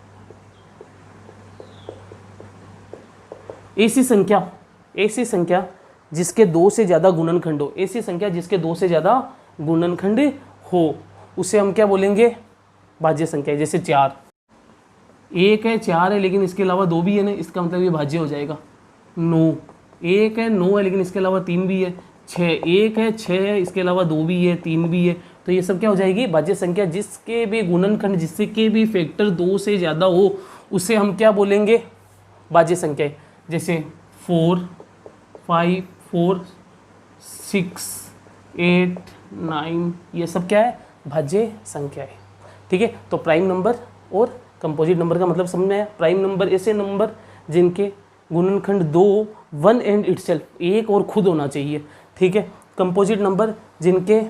ऐसी संख्या जिसके 2 से ज़्यादा गुणनखंड हो। ऐसी संख्या जिसके 2 से ज़्यादा गुणनखंड हो, उसे हम क्या बोलेंगे? भाज्य संख्या है। जैसे 4, 1 है, 4 है, लेकिन इसके अलावा 2 भी है ना, इसका मतलब ये भाज्य हो जाएगा। 9, 1 है, 9 है, लेकिन इसके अलावा 3 भी है। 6, 1 है, 6 है, इसके अलावा 2 भी है, 3 भी है। तो ये सब क्या हो जाएगी? भाज्य संख्या। जिसके भी गुणनखंड, जिसके भी फैक्टर 2 से ज़्यादा हो, उसे हम क्या बोलेंगे? भाज्य संख्या। जैसे 4, 5, 4, 6, 8, 9, ये सब क्या है? भाज्य संख्या है। ठीक है, तो प्राइम नंबर और कंपोजिट नंबर का मतलब समझ में आया? प्राइम नंबर ऐसे नंबर जिनके गुणनखंड 2, 1 एंड इटसेल्फ, एक और खुद होना चाहिए। ठीक है, कंपोजिट नंबर जिनके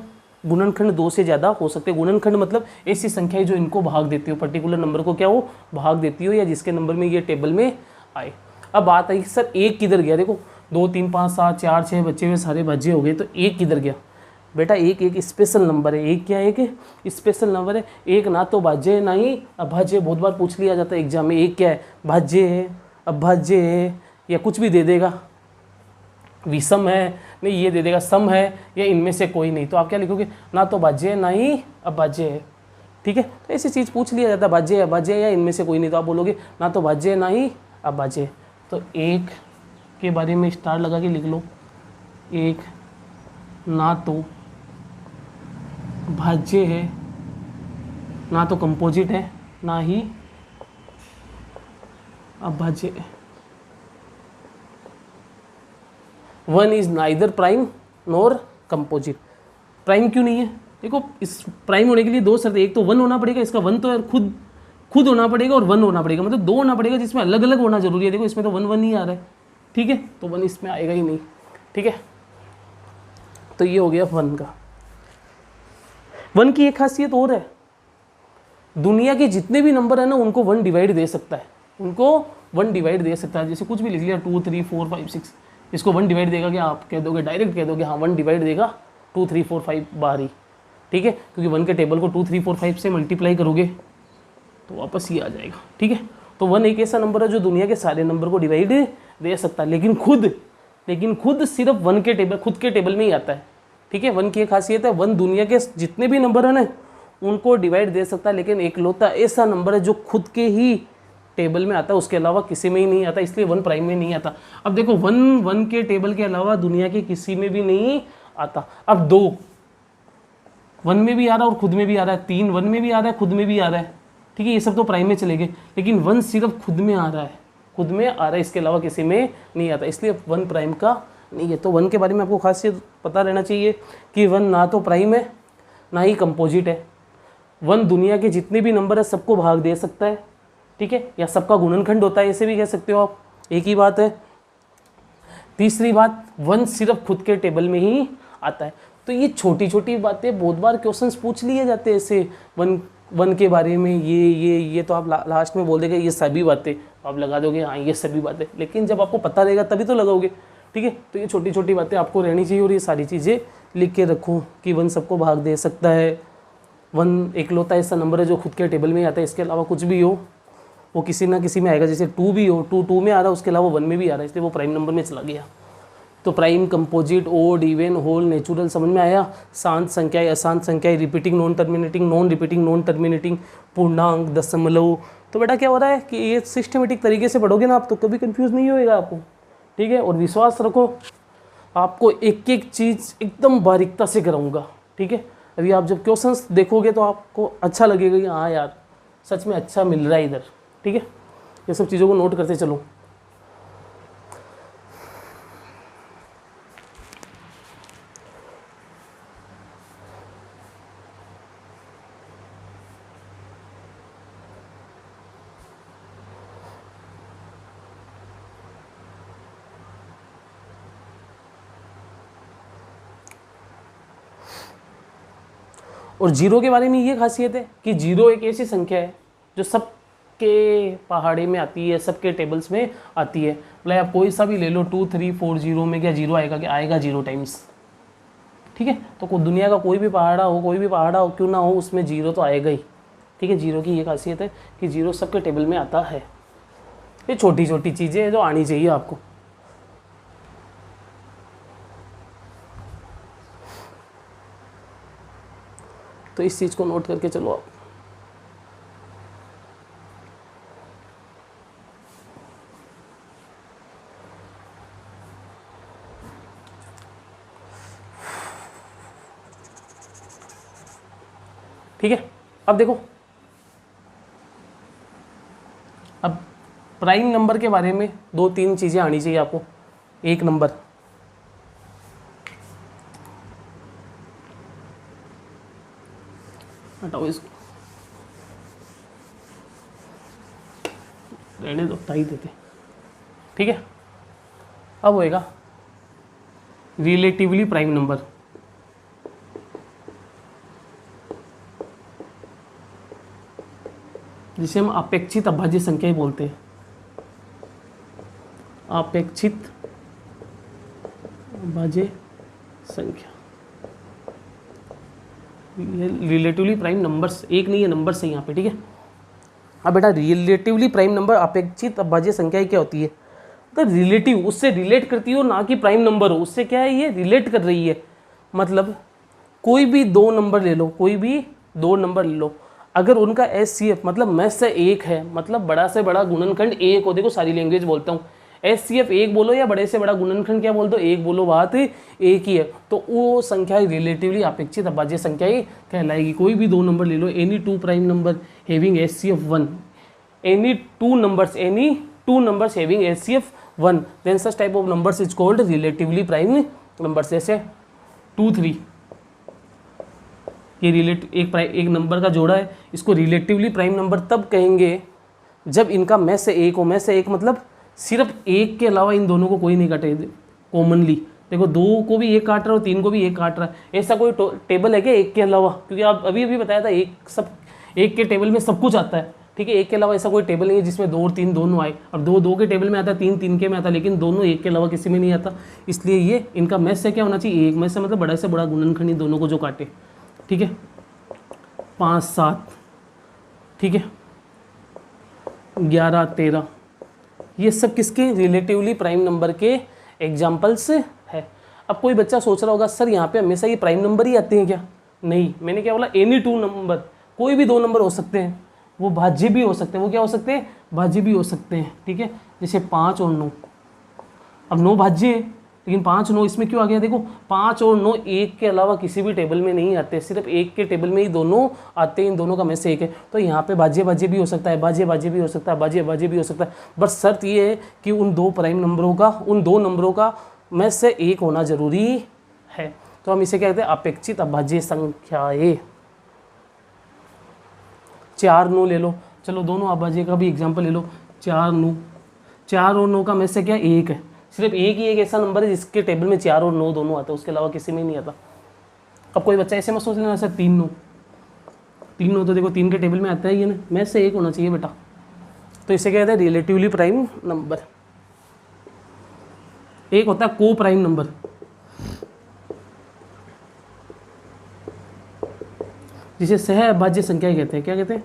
गुणनखंड 2 से ज़्यादा हो सकते हैं। गुणनखंड मतलब ऐसी संख्या जो इनको भाग देती हो, पर्टिकुलर नंबर को क्या हो? भाग देती हो, या जिसके नंबर में ये टेबल में आए। अब बात आई सर एक किधर गया? देखो 2, 3, 5, 7, 4, 6 बच्चे हुए, सारे भाज्य हो गए, तो एक किधर गया? बेटा एक स्पेशल नंबर है। एक क्या है? एक स्पेशल नंबर है। एक ना तो भाज्य है ना ही अभाज्य। बहुत बार पूछ लिया जाता है एग्जाम में, एक क्या है? भाज्य है, अभाज्य है, या कुछ भी दे देगा, विषम है, नहीं ये दे देगा सम है, या इनमें से कोई नहीं। तो आप क्या लिखोगे? ना तो भाज्य है ना ही अभाज्य है। ठीक है, तो ऐसी चीज़ पूछ लिया जाता है, भाज्य है, अभाज्य है, या इनमें से कोई नहीं। तो आप बोलोगे ना तो भाज्य है ना ही अभाज्य है। तो एक के बारे में स्टार लगा के लिख लो। एक ना तो भाज्य है, ना तो कंपोजिट है, ना ही अभाज्य है। 1 is neither prime nor composite. Prime क्यों नहीं है? देखो इस प्राइम होने के लिए 2 शर्त। एक तो 1 होना पड़ेगा, इसका 1 तो यार खुद होना पड़ेगा, और 1 होना पड़ेगा, मतलब 2 होना पड़ेगा, जिसमें अलग अलग होना जरूरी है। देखो इसमें तो 1 1 ही आ रहा है। ठीक है, तो 1 इसमें आएगा ही नहीं। ठीक है, तो ये हो गया 1 का। 1 की एक खासियत और है, दुनिया के जितने भी नंबर है ना, उनको 1 डिवाइड दे सकता है। उनको 1 डिवाइड दे सकता है। जैसे कुछ भी लिख लिया 2, 3, 4, 5, 6, इसको 1 डिवाइड देगा क्या? आप कह दोगे, डायरेक्ट कह दोगे हाँ 1 डिवाइड देगा 2, 3, 4, 5 बार ही। ठीक है, क्योंकि 1 के टेबल को 2, 3, 4, 5 से मल्टीप्लाई करोगे तो वापस ये आ जाएगा। ठीक है, तो 1 एक ऐसा नंबर है जो दुनिया के सारे नंबर को डिवाइड दे सकता है, लेकिन खुद सिर्फ 1 के टेबल, खुद के टेबल में ही आता है। ठीक है, 1 की एक खासियत है, 1 दुनिया के जितने भी नंबर है ना, उनको डिवाइड दे सकता है, लेकिन एकलौता ऐसा नंबर है जो खुद के ही टेबल में आता है, उसके अलावा किसी में ही नहीं आता, इसलिए 1 प्राइम में नहीं आता। अब देखो 1 के टेबल के अलावा दुनिया के किसी में भी नहीं आता। अब 2 वन में भी आ रहा है और खुद में भी आ रहा है, 3 वन में भी आ रहा है, खुद में भी आ रहा है, ठीक है, ये सब तो प्राइम में चले गए, लेकिन वन सिर्फ खुद में आ रहा है, खुद में आ रहा है, इसके अलावा किसी में नहीं आता, इसलिए वन प्राइम का नहीं है। तो वन के बारे में आपको खासियत पता रहना चाहिए कि वन ना तो प्राइम है ना ही कंपोजिट है। वन दुनिया के जितने भी नंबर है सबको भाग दे सकता है, ठीक है, या सबका गुणनखंड होता है, ऐसे भी कह सकते हो आप, एक ही बात है। तीसरी बात, वन सिर्फ खुद के टेबल में ही आता है। तो ये छोटी छोटी बातें बहुत बार क्वेश्चंस पूछ लिए जाते हैं ऐसे, वन के बारे में ये तो आप लास्ट में बोल देंगे ये सभी बातें, आप लगा दोगे हाँ ये सभी बातें, लेकिन जब आपको पता रहेगा तभी तो लगाओगे, ठीक है। तो ये छोटी छोटी बातें आपको रहनी चाहिए और ये सारी चीज़ें लिख के रखो कि वन सबको भाग दे सकता है, वन एकलौता ऐसा नंबर है जो खुद के टेबल में ही आता है, इसके अलावा कुछ भी हो वो किसी ना किसी में आएगा, जैसे 2 भी हो, 2 में आ रहा है, उसके अलावा 1 में भी आ रहा है, इसलिए वो प्राइम नंबर में चला गया। तो prime, composite, odd, even, whole, natural समझ में आया। शांत संख्याएं, अशांत संख्याएं, repeating, non terminating, non repeating, non terminating, पूर्णांक, दशमलव। तो बेटा क्या हो रहा है कि ये सिस्टमेटिक तरीके से पढ़ोगे ना आप तो कभी कंफ्यूज नहीं होएगा आपको, ठीक है। और विश्वास रखो आपको एक एक चीज़ एकदम बारीकता से कराऊंगा, ठीक है। अभी आप जब क्वेश्चंस देखोगे तो आपको अच्छा लगेगा कि हाँ यार सच में अच्छा मिल रहा है इधर, ठीक है। ये सब चीज़ों को नोट करते चलो। और जीरो के बारे में ये खासियत है कि जीरो एक ऐसी संख्या है जो सबके पहाड़े में आती है, सबके टेबल्स में आती है। मतलब आप कोई सा भी ले लो 2 3 4 0 में क्या जीरो आएगा, क्या आएगा 0 टाइम्स, ठीक है। तो दुनिया का कोई भी पहाड़ा हो, कोई भी पहाड़ा हो क्यों ना हो, उसमें जीरो तो आएगा ही, ठीक है। जीरो की ये खासियत है कि जीरो सबके टेबल में आता है। ये छोटी छोटी चीज़ें हैं जो आनी चाहिए आपको। तो इस चीज़ को नोट करके चलो आप। ठीक है, अब देखो, अब प्राइम नंबर के बारे में 2-3 चीज़ें आनी चाहिए आपको। एक नंबर, हटाओ इसको, रहने दो, ताई देते, ठीक है। अब होएगा रिलेटिवली प्राइम नंबर। जिसे हम अपेक्षित अभाज्य संख्या ही बोलते हैं। अपेक्षित अभाज्य संख्या, रिलेटिवली प्राइम नंबर्स, एक नहीं है नंबर्स है यहाँ पे, ठीक है। अब बेटा रिलेटिवली प्राइम नंबर, अपेक्षित अभाज्य संख्या क्या होती है, तो रिलेटिव उससे रिलेट करती हो, ना कि प्राइम नंबर हो, उससे क्या है ये रिलेट कर रही है। मतलब कोई भी 2 नंबर ले लो, कोई भी 2 नंबर ले लो, अगर उनका SCF मतलब में से एक है, मतलब बड़ा से बड़ा गुणनखंड एक हो, देखो सारी लैंग्वेज बोलता हूँ, SCF एक बोलो या बड़े से बड़ा गुणनखंड क्या बोल दो, एक बोलो, बात एक ही है, तो वो संख्या रिलेटिवली अपेक्षित अभाज्य संख्या ही कहलाएगी। कोई भी 2 नंबर ले लो, any 2 prime number having SCF 1, any 2 numbers having SCF 1, then such type of numbers is called relatively prime numbers. जैसे 2 3 ये एक नंबर का जोड़ा है, इसको रिलेटिवली प्राइम नंबर तब कहेंगे जब इनका में से एक हो। में से एक मतलब सिर्फ एक के अलावा इन दोनों को कोई नहीं काटे कॉमनली। देखो 2 को भी एक काट रहा है और 3 को भी एक काट रहा है, ऐसा कोई टेबल है क्या एक के अलावा? क्योंकि आप अभी बताया था एक के टेबल में सब कुछ आता है, ठीक है। एक के अलावा ऐसा कोई टेबल नहीं है जिसमें 2 और 3 दोनों आए। अब 2 के टेबल में आता है, 3 के में आता है, लेकिन दोनों एक के अलावा किसी में नहीं आता। इसलिए ये इनका में से क्या होना चाहिए, एक में से मतलब बड़ा से बड़ा गुणनखंड इन दोनों को जो काटे, ठीक है। 5 7, ठीक है, 11 13, ये सब किसके रिलेटिवली प्राइम नंबर के एग्जाम्पल्स है। अब कोई बच्चा सोच रहा होगा सर यहाँ पे हमेशा ये प्राइम नंबर ही आते हैं क्या? नहीं, मैंने क्या बोला, एनी 2 नंबर, कोई भी 2 नंबर हो सकते हैं, वो भाज्य भी हो सकते हैं। वो क्या हो सकते हैं? भाज्य भी हो सकते हैं, ठीक है। जैसे 5 और 9, अब 9 भाज्य है लेकिन 5 9 इसमें क्यों आ गया? देखो 5 और 9 एक के अलावा किसी भी टेबल में नहीं आते, सिर्फ एक के टेबल में ही दोनों आते हैं, इन दोनों का में से एक है। तो यहाँ पे बाजे बाजे भी हो सकता है, बाजे बाजे भी हो सकता है, बाजे बाजे भी हो सकता है, बस शर्त ये है कि उन दो प्राइम नंबरों का, उन दो नंबरों का में से एक होना जरूरी है। तो हम इसे क्या कहते हैं? अपेक्षित अभाज्य संख्याएं। 4 9 ले लो, चलो दोनों अभाज्य का भी एग्जाम्पल ले लो। 4 9, 4 और 9 का में से क्या? एक है, सिर्फ एक ही एक ऐसा नंबर है जिसके टेबल में 4 और 9 दोनों आते हैं, उसके अलावा किसी में नहीं आता। अब कोई बच्चा ऐसे मत सोच लेना ऐसा 3 9, 3 9 तो देखो 3 के टेबल में आता है ये ना, में से एक होना चाहिए बेटा। तो इसे क्या कहते हैं? Relatively prime number. एक होता है को प्राइम नंबर, जिसे सहअभाज्य संख्या कहते हैं। क्या कहते हैं?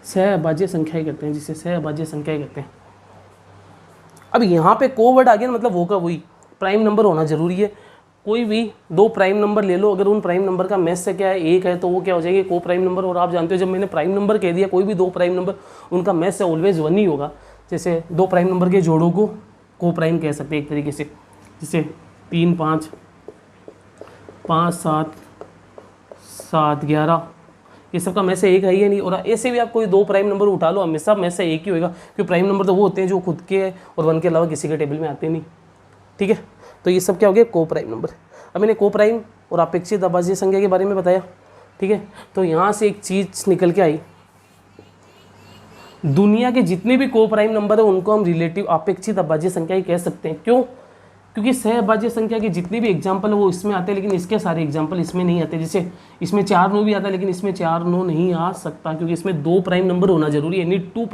सहअभाज्य संख्या कहते हैं, जिसे सहअभाज्य संख्या कहते हैं। अब यहाँ पे को वर्ड आ गया, मतलब वो का वही प्राइम नंबर होना जरूरी है। कोई भी दो प्राइम नंबर ले लो, अगर उन प्राइम नंबर का मेस से क्या है? एक है, तो वो क्या हो जाएगी? को प्राइम नंबर। और आप जानते हो जब मैंने प्राइम नंबर कह दिया, कोई भी दो प्राइम नंबर, उनका मेस से ऑलवेज 1 ही होगा। जैसे दो प्राइम नंबर के जोड़ों को को प्राइम कह सकते हैं एक तरीके से, जैसे 3 5, 5 7, 7 11, ये सब का में से एक है ही नहीं। और ऐसे भी आप कोई दो प्राइम नंबर उठा लो, हमेशा में से एक ही होगा, क्योंकि प्राइम नंबर तो वो होते हैं जो खुद के और 1 के अलावा किसी के टेबल में आते नहीं। ठीक है, तो ये सब क्या हो गया? को प्राइम नंबर। अब मैंने को प्राइम और अपेक्षित अभाज्य संख्या के बारे में बताया। ठीक है, तो यहाँ से एक चीज निकल के आई, दुनिया के जितने भी को प्राइम नंबर है उनको हम रिलेटिव अपेक्षित अभाज्य संख्या ही कह सकते हैं। क्यों? क्योंकि सहअभाज्य संख्या के जितने भी एग्जाम्पल है वो इसमें आते हैं, लेकिन इसके सारे एग्जाम्पल इसमें नहीं आते। जैसे इसमें 4 9 भी आता है, लेकिन इसमें 4 9 नहीं आ सकता, क्योंकि इसमें दो प्राइम नंबर होना जरूरी है। Any two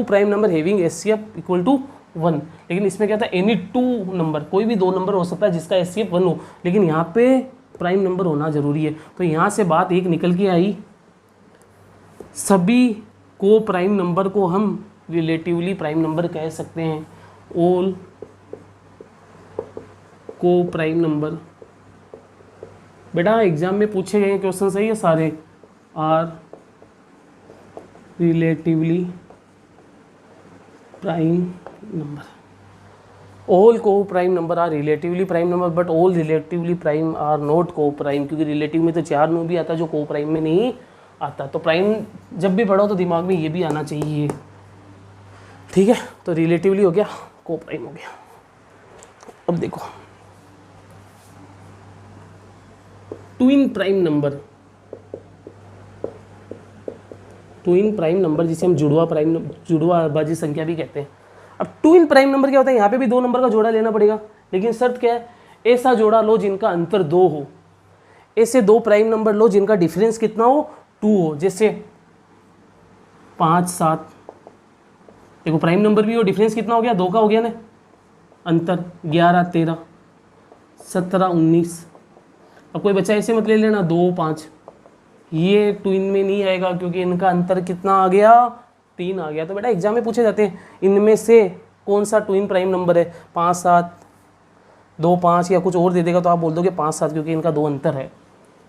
prime number having HCF equal to 1। लेकिन इसमें क्या था? एनी टू नंबर, कोई भी दो नंबर हो सकता है जिसका एचसीएफ 1 हो, लेकिन यहाँ पे प्राइम नंबर होना जरूरी है। तो यहाँ से बात एक निकल के आई, सभी को प्राइम नंबर को हम रिलेटिवली प्राइम नंबर कह सकते हैं। ऑल को प्राइम नंबर, बेटा एग्जाम में पूछे गए क्वेश्चन सही है सारे, are relatively prime number. All को prime number are relatively prime number, but all relatively prime are not co prime, क्योंकि रिलेटिव में तो 4 9 भी आता है जो को प्राइम में नहीं आता। तो प्राइम जब भी पढ़ो तो दिमाग में ये भी आना चाहिए। ठीक है, तो रिलेटिवली हो गया, को प्राइम हो गया। अब देखो twin prime number, twin prime number जिसे हम जुड़वा अभाज्य संख्या भी कहते हैं। अब ट्विन प्राइम नंबर क्या होता है? यहाँ पे भी दो नंबर का जोड़ा लेना पड़ेगा, लेकिन शर्त क्या है? ऐसा जोड़ा लो जिनका अंतर 2 हो, ऐसे दो प्राइम नंबर लो जिनका डिफरेंस कितना हो? 2 हो। जैसे 5 7, देखो प्राइम नंबर भी हो, डिफरेंस कितना हो गया? 2 का हो गया ना अंतर। 11 13, 17 19। अब कोई बच्चा ऐसे मत ले लेना 2 5, ये ट्विन में नहीं आएगा, क्योंकि इनका अंतर कितना आ गया? 3 आ गया। तो बेटा एग्जाम में पूछे जाते हैं इनमें से कौन सा ट्विन प्राइम नंबर है? 5 7 2 5, या कुछ और दे देगा तो आप बोल दोगे 5 7, क्योंकि इनका 2 अंतर है।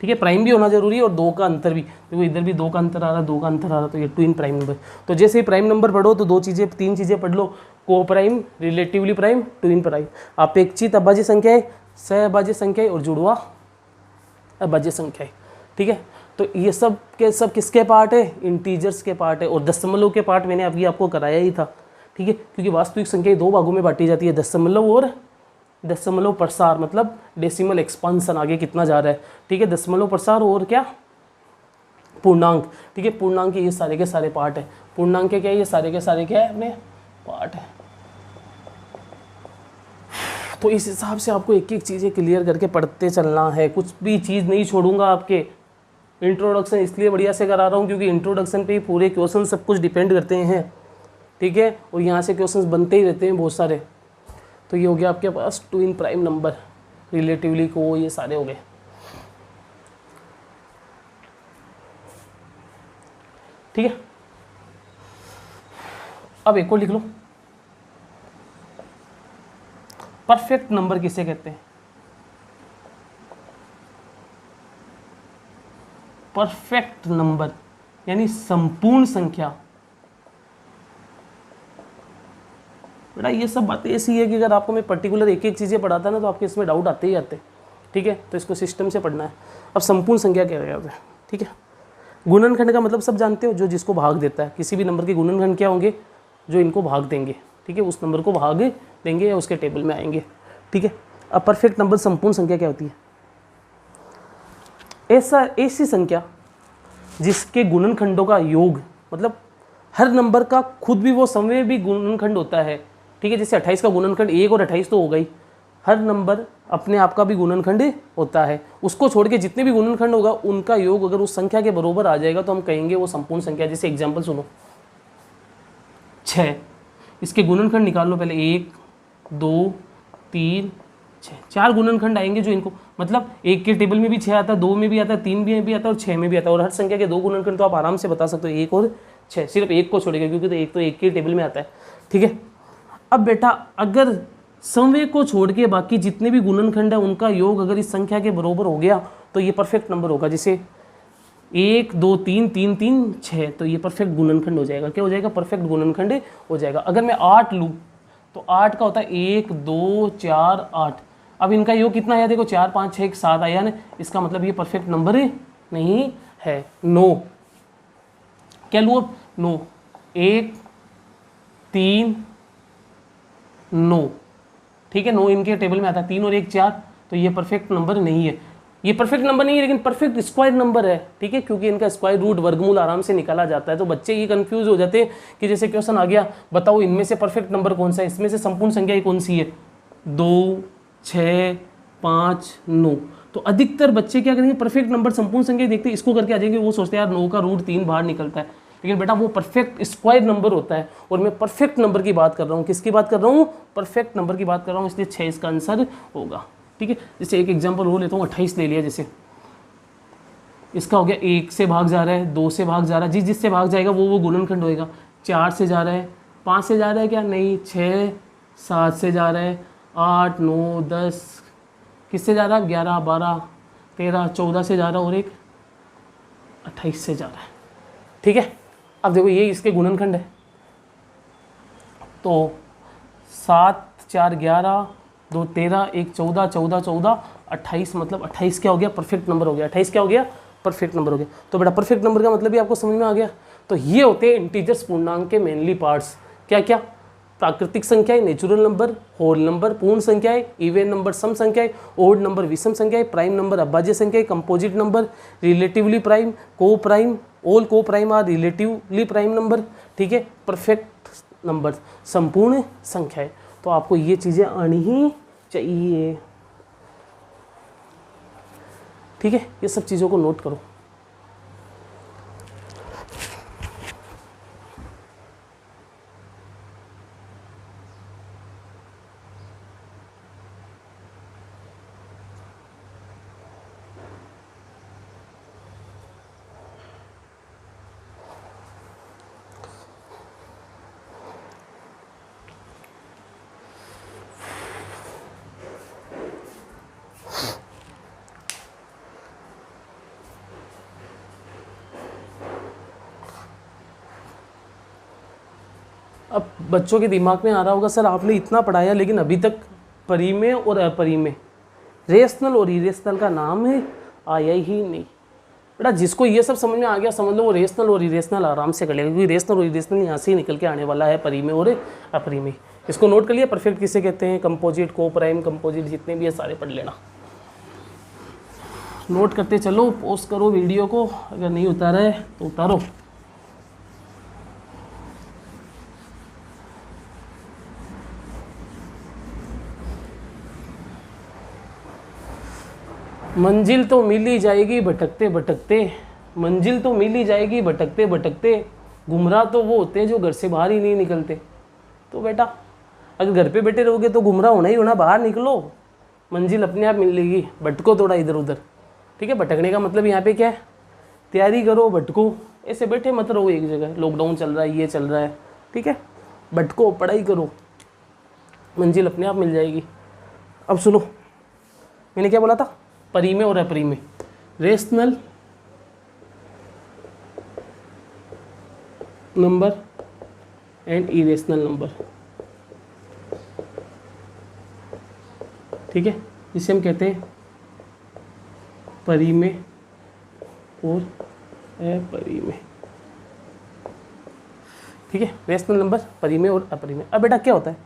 ठीक है, प्राइम भी होना जरूरी है और 2 का अंतर भी। देखो इधर भी 2 का अंतर आ रहा, 2 का अंतर आ रहा, तो ये ट्विन प्राइम नंबर। तो जैसे ही प्राइम नंबर पढ़ो तो 3 चीजें पढ़ लो, को prime, relatively prime, twin prime. अपेक्षित अभाज्य संख्याएं, सहअभाज्य संख्याएं और जुड़वा अभाज्य संख्याएं। ठीक है, तो ये सब के सब किसके पार्ट है? इंटीजर्स के पार्ट है। और दशमलव के पार्ट मैंने अभी आपको कराया ही था। ठीक है, क्योंकि वास्तविक संख्या 2 भागों में बांटी जाती है, दशमलव और दशमलव प्रसार, मतलब डेसिमल एक्सपांसन, आगे कितना जा रहा है। ठीक है, दशमलव प्रसार और क्या? पूर्णांक। ठीक है, पूर्णांक के ये सारे के सारे पार्ट है। पूर्णांक के क्या है? ये सारे के सारे क्या है? अपने पार्ट है। तो इस हिसाब से आपको एक एक चीज़ें क्लियर करके पढ़ते चलना है, कुछ भी चीज़ नहीं छोड़ूंगा आपके। इंट्रोडक्शन इसलिए बढ़िया से करा रहा हूँ क्योंकि इंट्रोडक्शन पे ही पूरे क्वेश्चन सब कुछ डिपेंड करते हैं। ठीक है, और यहाँ से क्वेश्चंस बनते ही रहते हैं बहुत सारे। तो ये हो गया आपके पास ट्विन प्राइम नंबर, रिलेटिवली को, ये सारे हो गए। ठीक है, अब एक और लिख लो, परफेक्ट नंबर किसे कहते हैं? परफेक्ट नंबर यानी संपूर्ण संख्या। बेटा ये सब बातें ऐसी है कि अगर आपको मैं पर्टिकुलर एक एक चीज़ें पढ़ाता ना तो आपके इसमें डाउट आते ही आते, ठीक है। तो इसको सिस्टम से पढ़ना है। अब संपूर्ण संख्या क्या है, ठीक है। गुणनखंड का मतलब सब जानते हो, जो जिसको भाग देता है। किसी भी नंबर के गुणनखंड क्या होंगे, जो इनको भाग देंगे, ठीक है, उस नंबर को भाग देंगे या उसके टेबल में आएंगे, ठीक है। अब परफेक्ट नंबर संपूर्ण संख्या क्या होती है, ऐसी संख्या जिसके गुणनखंडों का योग, मतलब हर नंबर का खुद भी वो समव्य भी गुणनखंड होता है, ठीक है। जैसे 28 का गुणनखंड 1 और 28 तो हो गई, हर नंबर अपने आप का भी गुणनखंड होता है। उसको छोड़ के जितने भी गुणनखंड होगा उनका योग अगर उस संख्या के बराबर आ जाएगा तो हम कहेंगे वो संपूर्ण संख्या। जैसे एग्जांपल सुनो, 6, इसके गुणनखंड निकाल लो पहले, 1 2 3 6, 4 गुणनखंड आएंगे जो इनको, मतलब 1 के टेबल में भी 6 आता है, 2 में भी आता है, 3 में भी आता है और 6 में भी आता है। और हर संख्या के 2 गुणनखंड तो आप आराम से बता सकते हो, 1 और 6, सिर्फ 1 को छोड़ेगा क्योंकि तो 1 तो 1 के टेबल में आता है, ठीक है। अब बेटा अगर समव्य को छोड़ के बाकी जितने भी गुणनखंड है उनका योग अगर इस संख्या के बराबर हो गया तो ये परफेक्ट नंबर होगा। जैसे 1 2 3 3 3 6, तो ये परफेक्ट गुणनखंड हो जाएगा। क्या हो जाएगा, परफेक्ट गुणनखंड हो जाएगा। अगर मैं 8 लूँ तो 8 का होता है 1 2 4 8। अब इनका योग कितना आया, देखो 4 5 6 7 आया ना, इसका मतलब ये परफेक्ट नंबर नहीं है। 9, क्या लूँ अब, 9 1 3 9, ठीक है। 9 इनके टेबल में आता है, 3 और 1 4, तो ये परफेक्ट नंबर नहीं है। ये परफेक्ट नंबर नहीं है लेकिन परफेक्ट स्क्वायर नंबर है, ठीक है, क्योंकि इनका स्क्वायर रूट वर्गमूल आराम से निकाला जाता है। तो बच्चे ये कंफ्यूज हो जाते हैं कि जैसे क्वेश्चन आ गया, बताओ इनमें से परफेक्ट नंबर कौन सा है, इसमें से संपूर्ण संख्या कौन सी है, 2 6 5 9। तो अधिकतर बच्चे क्या करेंगे, परफेक्ट नंबर संपूर्ण संख्या देखते हैं, इसको करके आ जाएंगे, वो सोचते हैं यार 9 का रूट 3 बाहर निकलता है, लेकिन बेटा वो परफेक्ट स्क्वायर नंबर होता है। और मैं परफेक्ट नंबर की बात कर रहा हूँ, किसकी बात कर रहा हूँ, परफेक्ट नंबर की बात कर रहा हूँ, इसलिए 6 इसका आंसर होगा, ठीक है। जैसे एक एग्जांपल और लेता हूँ, 28 ले लिया, जैसे इसका हो गया 1 से भाग जा रहा है, 2 से भाग जा रहा है, जिससे भाग जाएगा वो गुणनखंड होएगा। 4 से जा रहा है, 5 से जा रहा है क्या, नहीं, 6 7 से जा रहा है, 8 9 10, किससे जा रहा है, 11 12 13 14 से जा रहा है, और एक 28 से जा रहा है, ठीक है। अब देखो ये इसके गुणनखंड है, तो 7 4 11 2 13 1 14 14 14 28, मतलब 28 क्या हो गया, परफेक्ट नंबर हो गया। 28 क्या हो गया, परफेक्ट नंबर हो गया। तो बेटा परफेक्ट नंबर का मतलब भी आपको समझ में आ गया। तो ये होते हैं इंटीजर्स, पूर्णांक के मेनली पार्ट्स। क्या क्या, प्राकृतिक संख्याएं, नेचुरल नंबर, होल नंबर, पूर्ण संख्याएं, इवन नंबर, सम संख्याएं, ओड नंबर, विषम संख्याएं, प्राइम नंबर, अभाज्य संख्याएं, composite number, relatively prime, coprime, all को prime are relatively prime number, ठीक है, परफेक्ट नंबर, संपूर्ण संख्याएं। तो आपको ये चीजें आनी ही चाहिए, ठीक है। ये सब चीजों को नोट करो। अब बच्चों के दिमाग में आ रहा होगा, सर आपने इतना पढ़ाया लेकिन अभी तक परिमेय और अपरिमेय, रेशनल और इरेशनल का नाम है आया ही नहीं। बेटा जिसको ये सब समझ में आ गया, समझ लो वो रेशनल और इरेशनल आराम से कर लेगा, क्योंकि रेशनल और इरेशनल यहाँ से ही निकल के आने वाला है, परिमेय और अपरिमेय। इसको नोट कर लिया। परफेक्ट किसे कहते हैं, कंपोजिट, को प्राइम, कंपोजिट, जितने भी है सारे पढ़ लेना, नोट करते चलो। पोस्ट करो वीडियो को, अगर नहीं उतारा है तो उतारो। मंजिल तो मिल ही जाएगी भटकते भटकते, मंजिल तो मिल ही जाएगी भटकते भटकते, गुमराह तो वो होते हैं जो घर से बाहर ही नहीं निकलते। तो बेटा अगर घर पे बैठे रहोगे तो गुमराह होना ही होना, बाहर निकलो, मंजिल अपने आप मिलेगी। भटको थोड़ा इधर उधर, ठीक है। भटकने का मतलब यहाँ पे क्या है, तैयारी करो, भटको, ऐसे बैठे मत रहो एक जगह। लॉकडाउन चल रहा है, ये चल रहा है, ठीक है, भटको, पढ़ाई करो, मंजिल अपने आप मिल जाएगी। अब सुनो, मैंने क्या बोला था, परिमेय और अपरिमेय, rational number and irrational number, ठीक है, जिसे हम कहते हैं परिमेय और अपरिमेय। ठीक है, रेशनल नंबर परिमेय और अपरिमेय। अब बेटा क्या होता है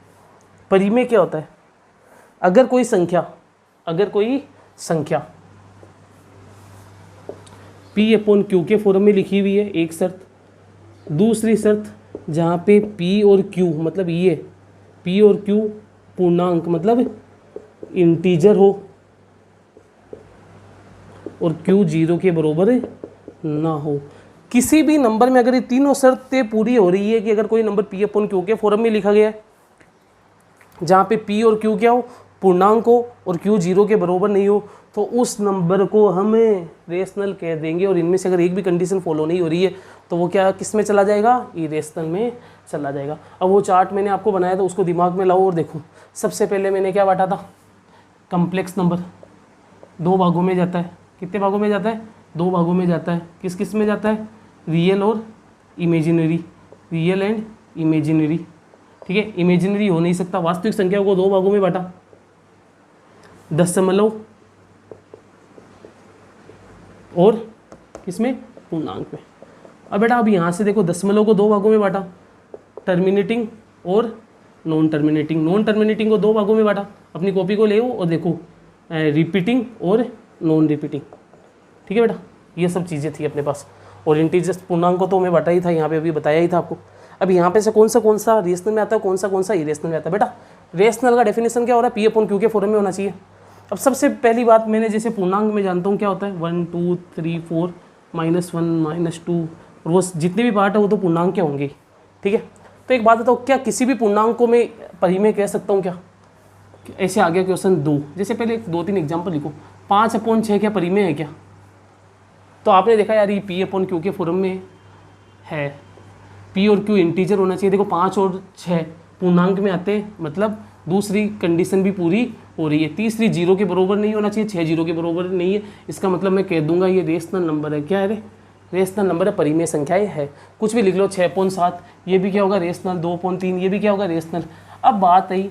परिमेय? क्या होता है? अगर कोई संख्या P/Q के फॉर्म में लिखी हुई है, एक शर्त। दूसरी शर्त, जहाँ पे P और Q मतलब ये P और Q पूर्णांक मतलब इंटीजर हो और Q 0 के बराबर ना हो। किसी भी नंबर में अगर ये तीनों शर्तें पूरी हो रही है कि अगर कोई नंबर P/Q के फॉर्म में लिखा गया है, जहाँ पे P और Q क्या हो, पूर्णांक हो, और Q 0 के बराबर नहीं हो, तो उस नंबर को हम रेशनल कह देंगे। और इनमें से अगर एक भी कंडीशन फॉलो नहीं हो रही है तो वो क्या किस में चला जाएगा? इरेशनल में चला जाएगा। अब वो चार्ट मैंने आपको बनाया था, उसको दिमाग में लाओ और देखो। सबसे पहले मैंने क्या बांटा था? कम्प्लेक्स नंबर 2 भागों में जाता है। कितने भागों में जाता है? 2 भागों में जाता है। किस किस में जाता है? रियल और इमेजिनरी, रियल एंड इमेजिनरी। ठीक है, इमेजिनरी हो नहीं सकता। वास्तविक संख्याओं को 2 भागों में बांटा, दशमलव और किसमें? पूर्णांक में। अब बेटा अब यहाँ से देखो, दशमलव को 2 भागों में बांटा, टर्मिनेटिंग और नॉन टर्मिनेटिंग। नॉन टर्मिनेटिंग को 2 भागों में बांटा। अपनी कॉपी को ले और देखो, रिपीटिंग और नॉन रिपीटिंग। ठीक है बेटा, ये सब चीज़ें थी अपने पास। और इंटीजर्स पूर्णांक को तो मैं बता ही था, यहाँ पे अभी बताया ही था आपको। अब यहाँ पे से कौन सा रेशनल में आता है, कौन सा इरेशनल में आता है? बेटा रेशनल का डेफिनेशन क्या हो रहा है? P/Q के फॉर्म में होना चाहिए। अब सबसे पहली बात, मैंने जैसे पूर्णांक में जानता हूँ क्या होता है, 1 2 3 4 -1 -2, और वो जितने भी पार्ट है वो तो पूर्णांक के होंगे। ठीक है, तो एक बात बताओ, क्या किसी भी पूर्णांक को मैं परिमेय कह सकता हूँ क्या? ऐसे आ गया क्वेश्चन 2, जैसे पहले 2-3 एग्जाम्पल लिखो। 5/6 क्या परिमेय है क्या? तो आपने देखा यार ये P/Q के फॉर्म में है, P और Q इंटीजर होना चाहिए। देखो 5 और 6 पूर्णांक में आते हैं, मतलब दूसरी कंडीशन भी पूरी हो रही है। तीसरी 0 के बराबर नहीं होना चाहिए, 6 0 के बराबर नहीं है। इसका मतलब मैं कह दूंगा ये रेशनल नंबर है। क्या है रे? रेशनल नंबर है, परिमेय संख्याएं है। कुछ भी लिख लो, 6.7 ये भी क्या होगा? रेशनल। 2.3 ये भी क्या होगा? रेशनल। अब बात आई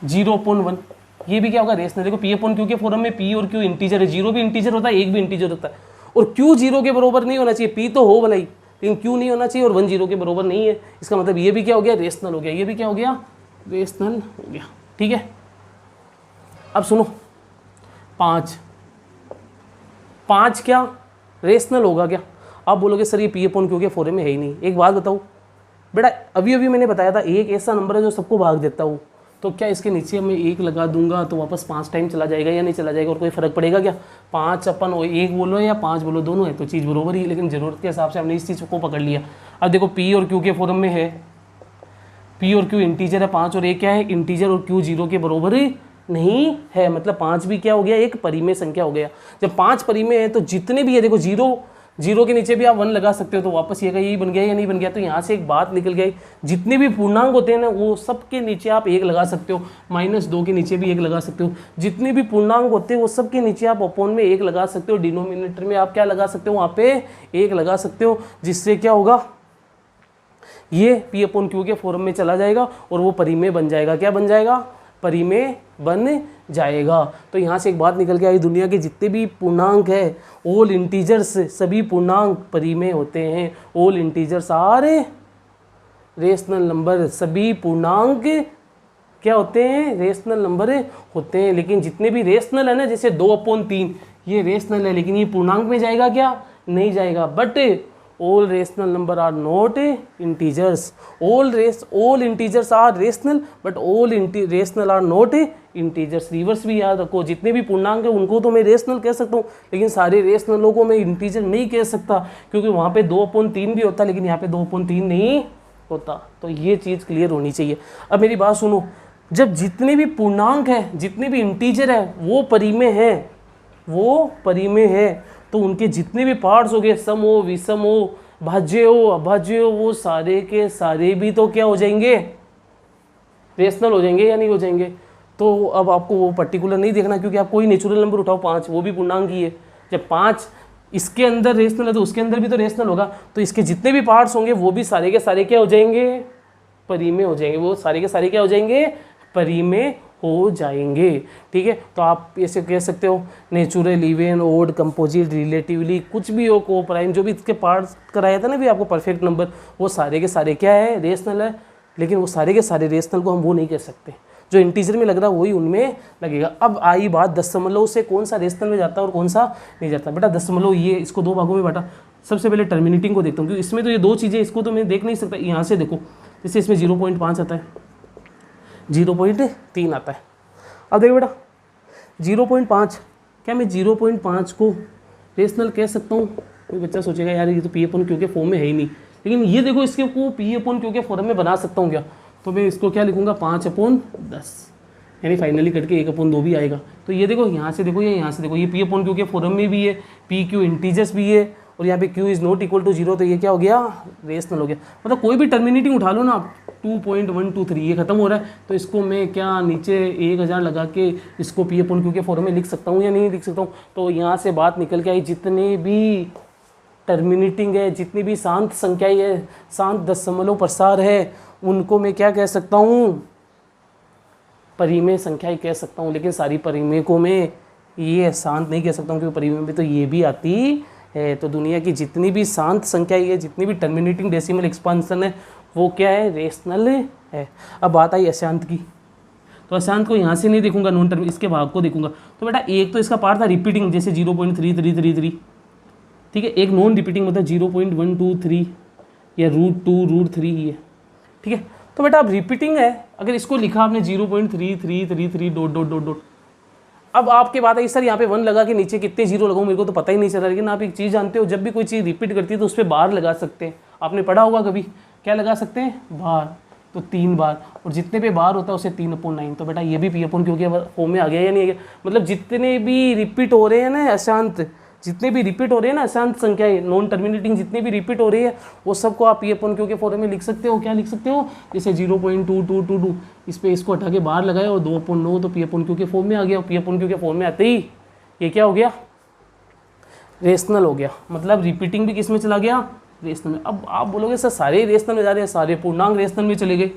0.1, ये भी क्या होगा? रेशनल। देखो P/Q के फॉर्म में P और Q इंटीजर है, 0 भी इंटीजर होता है, 1 भी इंटीजर होता है। और Q 0 के बराबर नहीं होना चाहिए। P तो हो भलाई, लेकिन Q नहीं होना चाहिए, और 1 0 के बराबर नहीं है। इसका मतलब ये भी क्या हो गया? रेशनल हो गया। ये भी क्या हो गया? रेशनल हो गया। ठीक है, अब सुनो, 5 क्या रेशनल होगा क्या? आप बोलोगे सर ये P/Q के फॉर्म में है ही नहीं। एक बात बताओ बेटा, अभी मैंने बताया था एक ऐसा नंबर है जो सबको भाग देता हूँ, तो क्या इसके नीचे मैं 1 लगा दूंगा तो वापस 5 टाइम चला जाएगा या नहीं चला जाएगा? और कोई फर्क पड़ेगा क्या? 5 अपन 1 बोलो या 5 बोलो, दोनों है तो चीज़ बरोबर ही है। लेकिन ज़रूरत के हिसाब से हमने इस चीज़ को पकड़ लिया। अब देखो P और Q के फॉर्म में है, P और Q इंटीजर है, 5 और 1 क्या है? इंटीजर। और Q 0 के बराबर नहीं है, मतलब 5 भी क्या हो गया? एक परिमेय संख्या हो गया। जब 5 परिमेय है तो जितने भी है, देखो 0 के नीचे भी आप 1 लगा सकते हो, तो वापस ये यही बन गया या नहीं बन गया? तो यहाँ से एक बात निकल गई, जितने भी पूर्णांक होते हैं ना वो सब के नीचे आप 1 लगा सकते हो। -2 के नीचे भी 1 लगा सकते हो। जितने भी पूर्णांक होते हैं वो सब के नीचे आप अपॉन में 1 लगा सकते हो। डिनोमिनेटर में आप क्या लगा सकते हो? वहाँ पे 1 लगा सकते हो, जिससे क्या होगा? ये P/Q के फॉर्म में चला जाएगा और वो परिमेय बन जाएगा। क्या बन जाएगा? परिमेय बन जाएगा। तो यहाँ से एक बात निकल के आई, दुनिया के जितने भी पूर्णांक है, ऑल इंटीजर्स, सभी पूर्णांक परिमेय होते हैं। All integers are rational number. सभी पूर्णांक क्या होते हैं? रेशनल नंबर होते हैं। लेकिन जितने भी रेशनल है ना, जैसे 2/3 ये रेशनल है, लेकिन ये पूर्णांक में जाएगा क्या? नहीं जाएगा। But all rational number are not integers. all integers are rational, but all rational are not integers. Reverse भी याद रखो, जितने भी पूर्णांक है उनको तो मैं रेशनल कह सकता हूँ, लेकिन सारे रेशनलों को मैं इंटीजर नहीं कह सकता, क्योंकि वहाँ पे 2/3 भी होता, लेकिन यहाँ पे 2/3 नहीं होता। तो ये चीज़ क्लियर होनी चाहिए। अब मेरी बात सुनो, जब जितने भी पूर्णांक है, जितने भी इंटीजर है वो परिमेय है, तो उनके जितने भी पार्ट्स हो गए, सम हो, विषम हो, भाज्य हो, अभाज्य हो, वो सारे के सारे भी तो क्या हो जाएंगे? रेशनल हो जाएंगे या नहीं हो जाएंगे? तो अब आपको वो पर्टिकुलर नहीं देखना, क्योंकि आप कोई नेचुरल नंबर उठाओ, 5 वो भी पूर्णांक ही है। जब 5 इसके अंदर रेशनल है तो उसके अंदर भी तो रेशनल होगा, तो इसके जितने भी पार्ट्स होंगे वो भी सारे के सारे क्या हो जाएंगे? परिमेय हो जाएंगे। वो सारे के सारे क्या हो जाएंगे? परिमेय हो जाएंगे। ठीक है, तो आप ऐसे कह सकते हो natural, even, odd, composite, relatively, कुछ भी हो, को प्राइम, जो भी इसके पार्ट्स कराया था ना भी आपको परफेक्ट नंबर, वो सारे के सारे क्या है, रेशनल है। लेकिन वो सारे के सारे रेशनल को हम वो नहीं कह सकते, जो इंटीजर में लग रहा है वही उनमें लगेगा। अब आई बात दशमलव से कौन सा रेशनल में जाता है और कौन सा नहीं जाता। बेटा दशमलव ये, इसको दो भागों में बांटा। सबसे पहले टर्मिनेटिंग को देखता हूँ, क्योंकि इसमें तो ये दो चीज़ें, इसको तो मैं देख नहीं सकता। यहाँ से देखो, जैसे इसमें 0.5 आता है, 0.3 आता है। अब देखो बेटा 0.5, क्या मैं 0.5 को रेशनल कह सकता हूँ? कोई बच्चा सोचेगा यार ये तो पी अपन क्यों के फॉर्म में है ही नहीं, लेकिन ये देखो इसके को पी अपन क्यों के फॉर्म में बना सकता हूँ क्या? तो मैं इसको क्या लिखूँगा, 5/10, यानी फाइनली कट के 1/2 भी आएगा। तो ये देखो यहाँ से देखो, ये यहाँ से देखो, ये पी अपन क्यू के फॉर्म में भी है, पी क्यू इंटीजर्स भी है, और यहाँ पे q is not equal to 0, तो ये क्या हो गया, रेशनल हो गया। मतलब कोई भी टर्मिनेटिंग उठा लो ना आप, 2.123 ये खत्म हो रहा है, तो इसको मैं क्या नीचे 1000 लगा के इसको पी अपन क्यू के फॉर्म में लिख सकता हूँ या नहीं लिख सकता हूँ? तो यहाँ से बात निकल के आई, जितने भी टर्मिनेटिंग है, जितनी भी शांत संख्याएं है, शांत दशमलव प्रसार है, उनको मैं क्या कह सकता हूँ, परिमेय संख्याएं कह सकता हूँ। लेकिन सारी परिमेय को मैं ये शांत नहीं कह सकता हूँ, क्योंकि परिमेय में तो ये भी आती है। तो दुनिया की जितनी भी शांत संख्याएं है, जितनी भी टर्मिनेटिंग डेसिमल एक्सपांसन है, वो क्या है, रेशनल है। अब बात आई अशांत की, तो अशांत को यहाँ से नहीं देखूंगा, नॉन टर्म, इसके भाग को देखूंगा। तो बेटा एक तो इसका पार्ट था रिपीटिंग, जैसे 0.3333, ठीक है। एक नॉन रिपीटिंग मतलब 0.123 या √2√3 है, ठीक है। तो बेटा अब रिपीटिंग है, अगर इसको लिखा आपने 0.3333 डॉट डॉट डॉट डॉट, अब आपके बात है सर यहाँ पे 1 लगा के नीचे कितने जीरो लगाऊं, मेरे को तो पता ही नहीं चल रहा। लेकिन आप एक चीज़ जानते हो, जब भी कोई चीज़ रिपीट करती है तो उस पर बार लगा सकते हैं। आपने पढ़ा होगा कभी, क्या लगा सकते हैं, बार। तो 3 बार, और जितने पे बार होता है उसे 3/9। तो बेटा ये भी पी अपन क्योंकि फॉर्म में आ गया या नहीं आ गया? मतलब जितने भी रिपीट हो रहे हैं ना अशांत, जितने भी रिपीट हो रहे हैं ना अशांत संख्याएं, नॉन टर्मिनेटिंग जितनी भी रिपीट हो रही है, वो सबको आप पी अपन क्यू के फॉर्म में लिख सकते हो। क्या लिख सकते हो? जैसे 0.2222, इस पे इसको हटा के बाहर लगाए और 2/9, तो पी अपन क्यू के फॉर्म में आ गया। पी अपन क्यू के फॉर्म में आते ही ये क्या हो गया, रेशनल हो गया। मतलब रिपीटिंग भी किस में चला गया, रेशनल में। अब आप बोलोगे सर सारे रेशनल में जा रहे हैं, सारे पूर्णांक रेशनल में चले गए,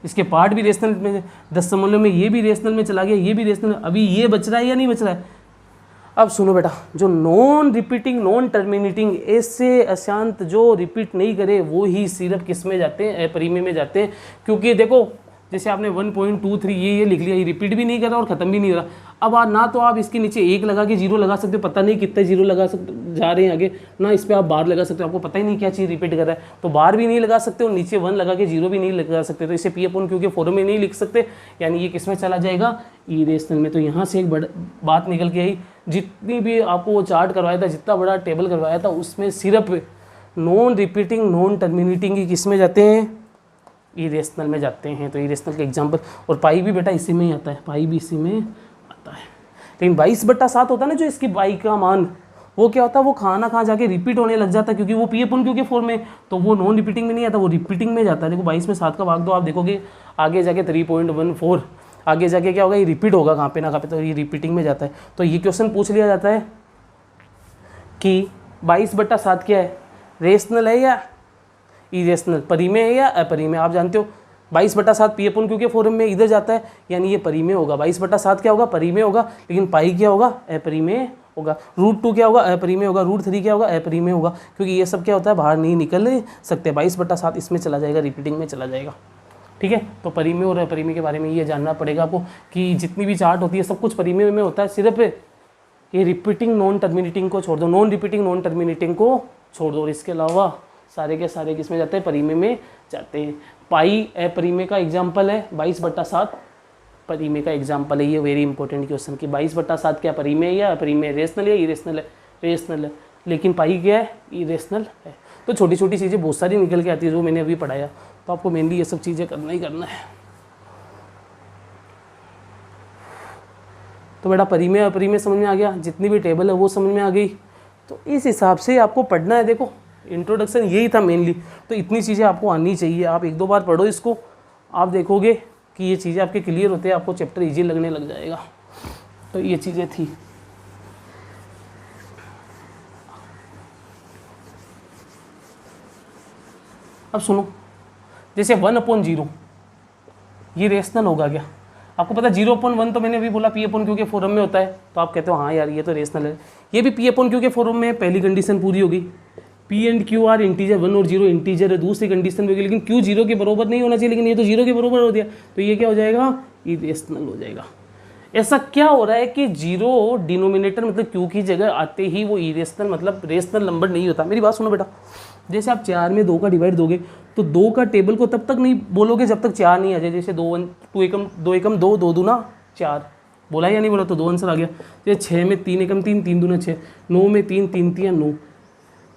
इसके पार्ट भी रेशनल में, दशमलव में ये भी रेशनल में चला गया, ये भी रेशनल में, अभी ये बच रहा है या नहीं बच रहा है? अब सुनो बेटा, जो नॉन रिपीटिंग, नॉन टर्मिनेटिंग, ऐसे अशांत जो रिपीट नहीं करे, वो ही सिर्फ किस में जाते हैं, अपरिमेय में जाते हैं। क्योंकि देखो जैसे आपने 1.23 ये लिख लिया, ये रिपीट भी नहीं कर रहा और ख़त्म भी नहीं हो रहा। अब ना तो आप इसके नीचे 1 लगा के 0 लगा सकते हो, पता नहीं कितने 0 लगा सकते जा रहे हैं आगे, ना इस पर आप बार लगा सकते हो, आपको पता ही नहीं क्या चीज़ रिपीट कर रहा है, तो बार भी नहीं लगा सकते और नीचे 1 लगा के 0 भी नहीं लगा सकते। तो इसे पी अपन क्यू के फॉर्म में नहीं लिख सकते, यानी ये किस में चला जाएगा, इरेशनल में। तो यहाँ से एक बड़ा बात निकल के आई, जितनी भी आपको वो चार्ट करवाया था, जितना बड़ा टेबल करवाया था, उसमें सिर्फ नॉन रिपीटिंग, नॉन टर्मिनेटिंग की किस में जाते हैं, इरेशनल में जाते हैं। तो इरेशनल के एग्जांपल, और पाई भी बेटा इसी में ही आता है, पाई भी इसी में आता है। लेकिन 22/7 होता है ना जो इसकी पाई का मान, वो क्या होता है, वो कहाँ जाके रिपीट होने लग जाता है, क्योंकि वो पी अपन क्यू के फॉर्म में, तो वो नॉन रिपीटिंग में नहीं आता, वो रिपीटिंग में जाता है। देखो 22 में 7 का भाग दो, आप देखोगे आगे जाके 3.14, आगे जाके क्या होगा, ये रिपीट होगा कहाँ पे ना कहाँ पे, तो ये रिपीटिंग में जाता है। तो ये क्वेश्चन पूछ लिया जाता है कि 22/7 क्या है, रेशनल है या इरेशनल, परिमेय है या अपरिमेय? आप जानते हो 22/7 पी अपन क्यू के फॉर्म में इधर जाता है, यानी ये परिमेय होगा। 22/7 क्या होगा, परिमेय होगा। लेकिन पाई क्या होगा, अपरिमेय होगा। √2 क्या होगा, अपरिमेय होगा। √3 क्या होगा, अपरिमेय होगा, क्योंकि ये सब क्या होता है, बाहर नहीं निकल सकते। 22/7 इसमें चला जाएगा, रिपीटिंग में चला जाएगा, ठीक है। तो परिमेय और अपरिमेय के बारे में ये जानना पड़ेगा आपको, कि जितनी भी चार्ट होती है सब कुछ परिमेय में होता है, सिर्फ ये रिपीटिंग नॉन टर्मिनेटिंग को छोड़ दो, नॉन रिपीटिंग नॉन टर्मिनेटिंग को छोड़ दो, और इसके अलावा सारे के सारे किस में जाते हैं, परिमेय में जाते हैं। पाई अपरिमेय का एग्जाम्पल है, 22/7 परिमेय का एग्जाम्पल है। ये वेरी इंपॉर्टेंट क्वेश्चन कि 22/7 क्या परिमेय या अपरिमेय, रेशनल या इरेशनल है, रेशनल है। लेकिन पाई क्या है, इरेशनल है। तो छोटी छोटी चीज़ें बहुत सारी निकल के आती है जो मैंने अभी पढ़ाया, तो आपको मेनली ये सब चीज़ें करना ही करना है। तो बेटा परिमेय अपरिमेय समझ में आ गया, जितनी भी टेबल है वो समझ में आ गई। तो इस हिसाब से आपको पढ़ना है। देखो इंट्रोडक्शन यही था मेनली, तो इतनी चीज़ें आपको आनी चाहिए। आप 1-2 बार पढ़ो इसको, आप देखोगे कि ये चीज़ें आपके क्लियर होते हैं, आपको चैप्टर इजी लगने लग जाएगा। तो ये चीज़ें थी। अब सुनो, जैसे 1/0 ये रेशनल होगा क्या? आपको पता 0/1 तो मैंने अभी बोला P/Q के फॉर्म में होता है, तो आप कहते हो हाँ यार ये तो रेशनल है, ये भी P/Q के फॉर्म में है, पहली कंडीशन पूरी होगी। P and Q are integer, 1 और 0 इंटीजर है, दूसरी कंडीशन में होगी, लेकिन Q 0 के बराबर नहीं होना चाहिए, लेकिन ये तो 0 के बराबर हो दिया, तो ये क्या हो जाएगा, इरेशनल हो जाएगा। ऐसा क्या हो रहा है कि 0 डिनोमिनेटर मतलब Q की जगह आते ही वो इरेशनल मतलब रेशनल नंबर नहीं होता। मेरी बात सुनो बेटा, जैसे आप 4 में 2 का डिवाइड दोगे तो 2 का टेबल को तब तक नहीं बोलोगे जब तक 4 नहीं आ जाए। जैसे 2 एकम 2 2 दूना 4 बोला या नहीं बोला, तो 2 आंसर आ गया। जैसे 6 में 3 एकम 3 3 दूना 6, 9 में 3 3 3 9,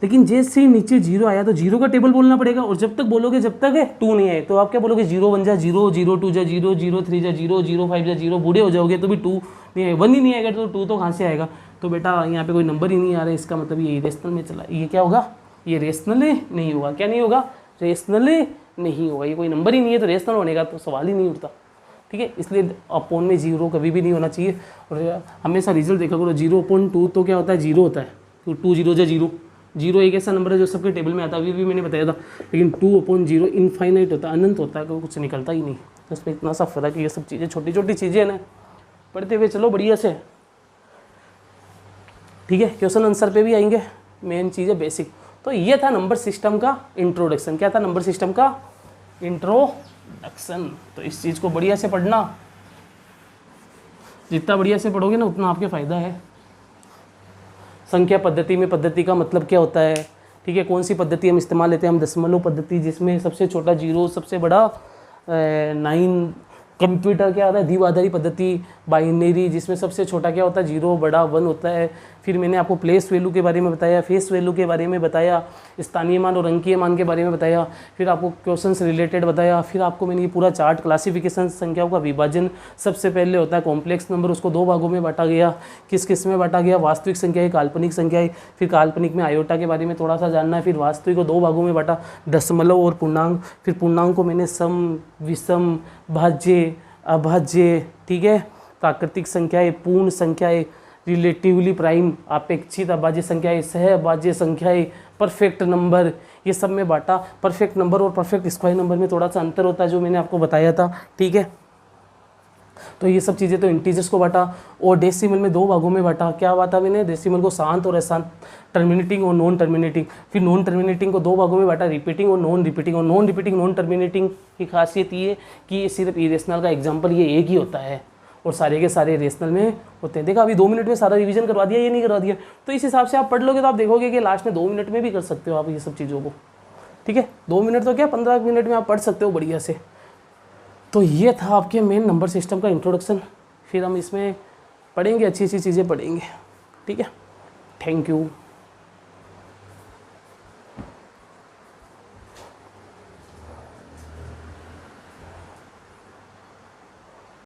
लेकिन जैसे ही नीचे 0 आया तो 0 का टेबल बोलना पड़ेगा, और जब तक बोलोगे जब तक है 2 नहीं आए, तो आप क्या बोलोगे 0 1 जा 0, 0 2 जा 0, 0 3 जा 0, 0 5 जा 0, बूढ़े हो जाओगे तो भी 2 नहीं आएगा, 1 ही नहीं आएगा, तो 2 तो कहाँ से आएगा। तो बेटा यहाँ पे कोई नंबर ही नहीं आ रहा है, इसका मतलब ये रेशनल में चला, ये क्या होगा, ये रेशनल नहीं होगा। क्या नहीं होगा, रेशनल नहीं होगा, ये कोई नंबर ही नहीं है, तो रेशनल होने का तो सवाल ही नहीं उठता। ठीक है, इसलिए अपॉन में 0 कभी भी नहीं होना चाहिए। और हमेशा रिजल्ट देखा करो, 0/2 तो क्या होता है, 0 होता है, तो 2 0 जा 0, 0 एक ऐसा नंबर है जो सबके टेबल में आता है, अभी भी मैंने बताया था। लेकिन 2/0 इनफाइनाइट होता है, अनंत होता है, कुछ निकलता ही नहीं। तो इसमें इतना सा फर्क है, ये सब चीज़ें छोटी छोटी चीज़ें हैं ना, पढ़ते हुए चलो बढ़िया से। ठीक है, क्वेश्चन आंसर पे भी आएंगे, मेन चीज़ है बेसिक। तो ये था नंबर सिस्टम का इंट्रोडक्शन। क्या था नंबर सिस्टम का इंट्रोडक्शन। तो इस चीज़ को बढ़िया से पढ़ना, जितना बढ़िया से पढ़ोगे ना उतना आपके फ़ायदा है। संख्या पद्धति में पद्धति का मतलब क्या होता है, ठीक है, कौन सी पद्धति हम इस्तेमाल लेते हैं, हम दशमलव पद्धति, जिसमें सबसे छोटा 0 सबसे बड़ा 9, कंप्यूटर क्या आता है द्विआधारी पद्धति, बाइनरी, जिसमें सबसे छोटा क्या होता है 0 बड़ा 1 होता है। फिर मैंने आपको प्लेस वैल्यू के बारे में बताया, फेस वैल्यू के बारे में बताया, स्थानीय मान और अंकीय मान के बारे में बताया, फिर आपको क्वेश्चन से रिलेटेड बताया, फिर आपको मैंने ये पूरा चार्ट क्लासिफिकेशन, संख्याओं का विभाजन सबसे पहले होता है कॉम्प्लेक्स नंबर, उसको 2 भागों में बांटा गया, किस किस में बांटा गया, वास्तविक संख्याएं, काल्पनिक संख्याएं, फिर काल्पनिक में आयोटा के बारे में थोड़ा सा जानना है, फिर वास्तविक को 2 भागों में बांटा, दशमलव और पूर्णांक, फिर पूर्णांक को मैंने सम, विषम, भाज्य, अभाज्य, ठीक है, प्राकृतिक संख्याएं, पूर्ण संख्याएं, रिलेटिवली प्राइम, अपेक्षित अभाज्य संख्याएं, सह अभाज्य संख्याएं, परफेक्ट नंबर, ये सब में बांटा। परफेक्ट नंबर और परफेक्ट स्क्वायर नंबर में थोड़ा सा अंतर होता है, जो मैंने आपको बताया था। ठीक है, तो ये सब चीज़ें तो इंटीजर्स को बांटा, और डेसिमल में 2 भागों में बांटा। क्या बांटा मैंने, डेसिमल को शांत और अशांत, टर्मिनेटिंग और नॉन टर्मिनेटिंग। फिर नॉन टर्मिनेटिंग को 2 भागों में बांटा, रिपीटिंग और नॉन रिपीटिंग। और नॉन रिपीटिंग नॉन टर्मिनेटिंग की खासियत ये कि ये सिर्फ इरेशनल का एग्जाम्पल ये एक ही होता है, और सारे के सारे रेशनल में होते हैं। देखा, अभी 2 मिनट में सारा रिवीजन करवा दिया, ये नहीं करवा दिया। तो इस हिसाब से आप पढ़ लोगे तो आप देखोगे कि लास्ट में 2 मिनट में भी कर सकते हो आप ये सब चीज़ों को। ठीक है, 2 मिनट तो क्या 15 मिनट में आप पढ़ सकते हो बढ़िया से। तो ये था आपके मेन नंबर सिस्टम का इंट्रोडक्शन। फिर हम इसमें पढ़ेंगे, अच्छी अच्छी चीज़ें पढ़ेंगे। ठीक है, थैंक यू।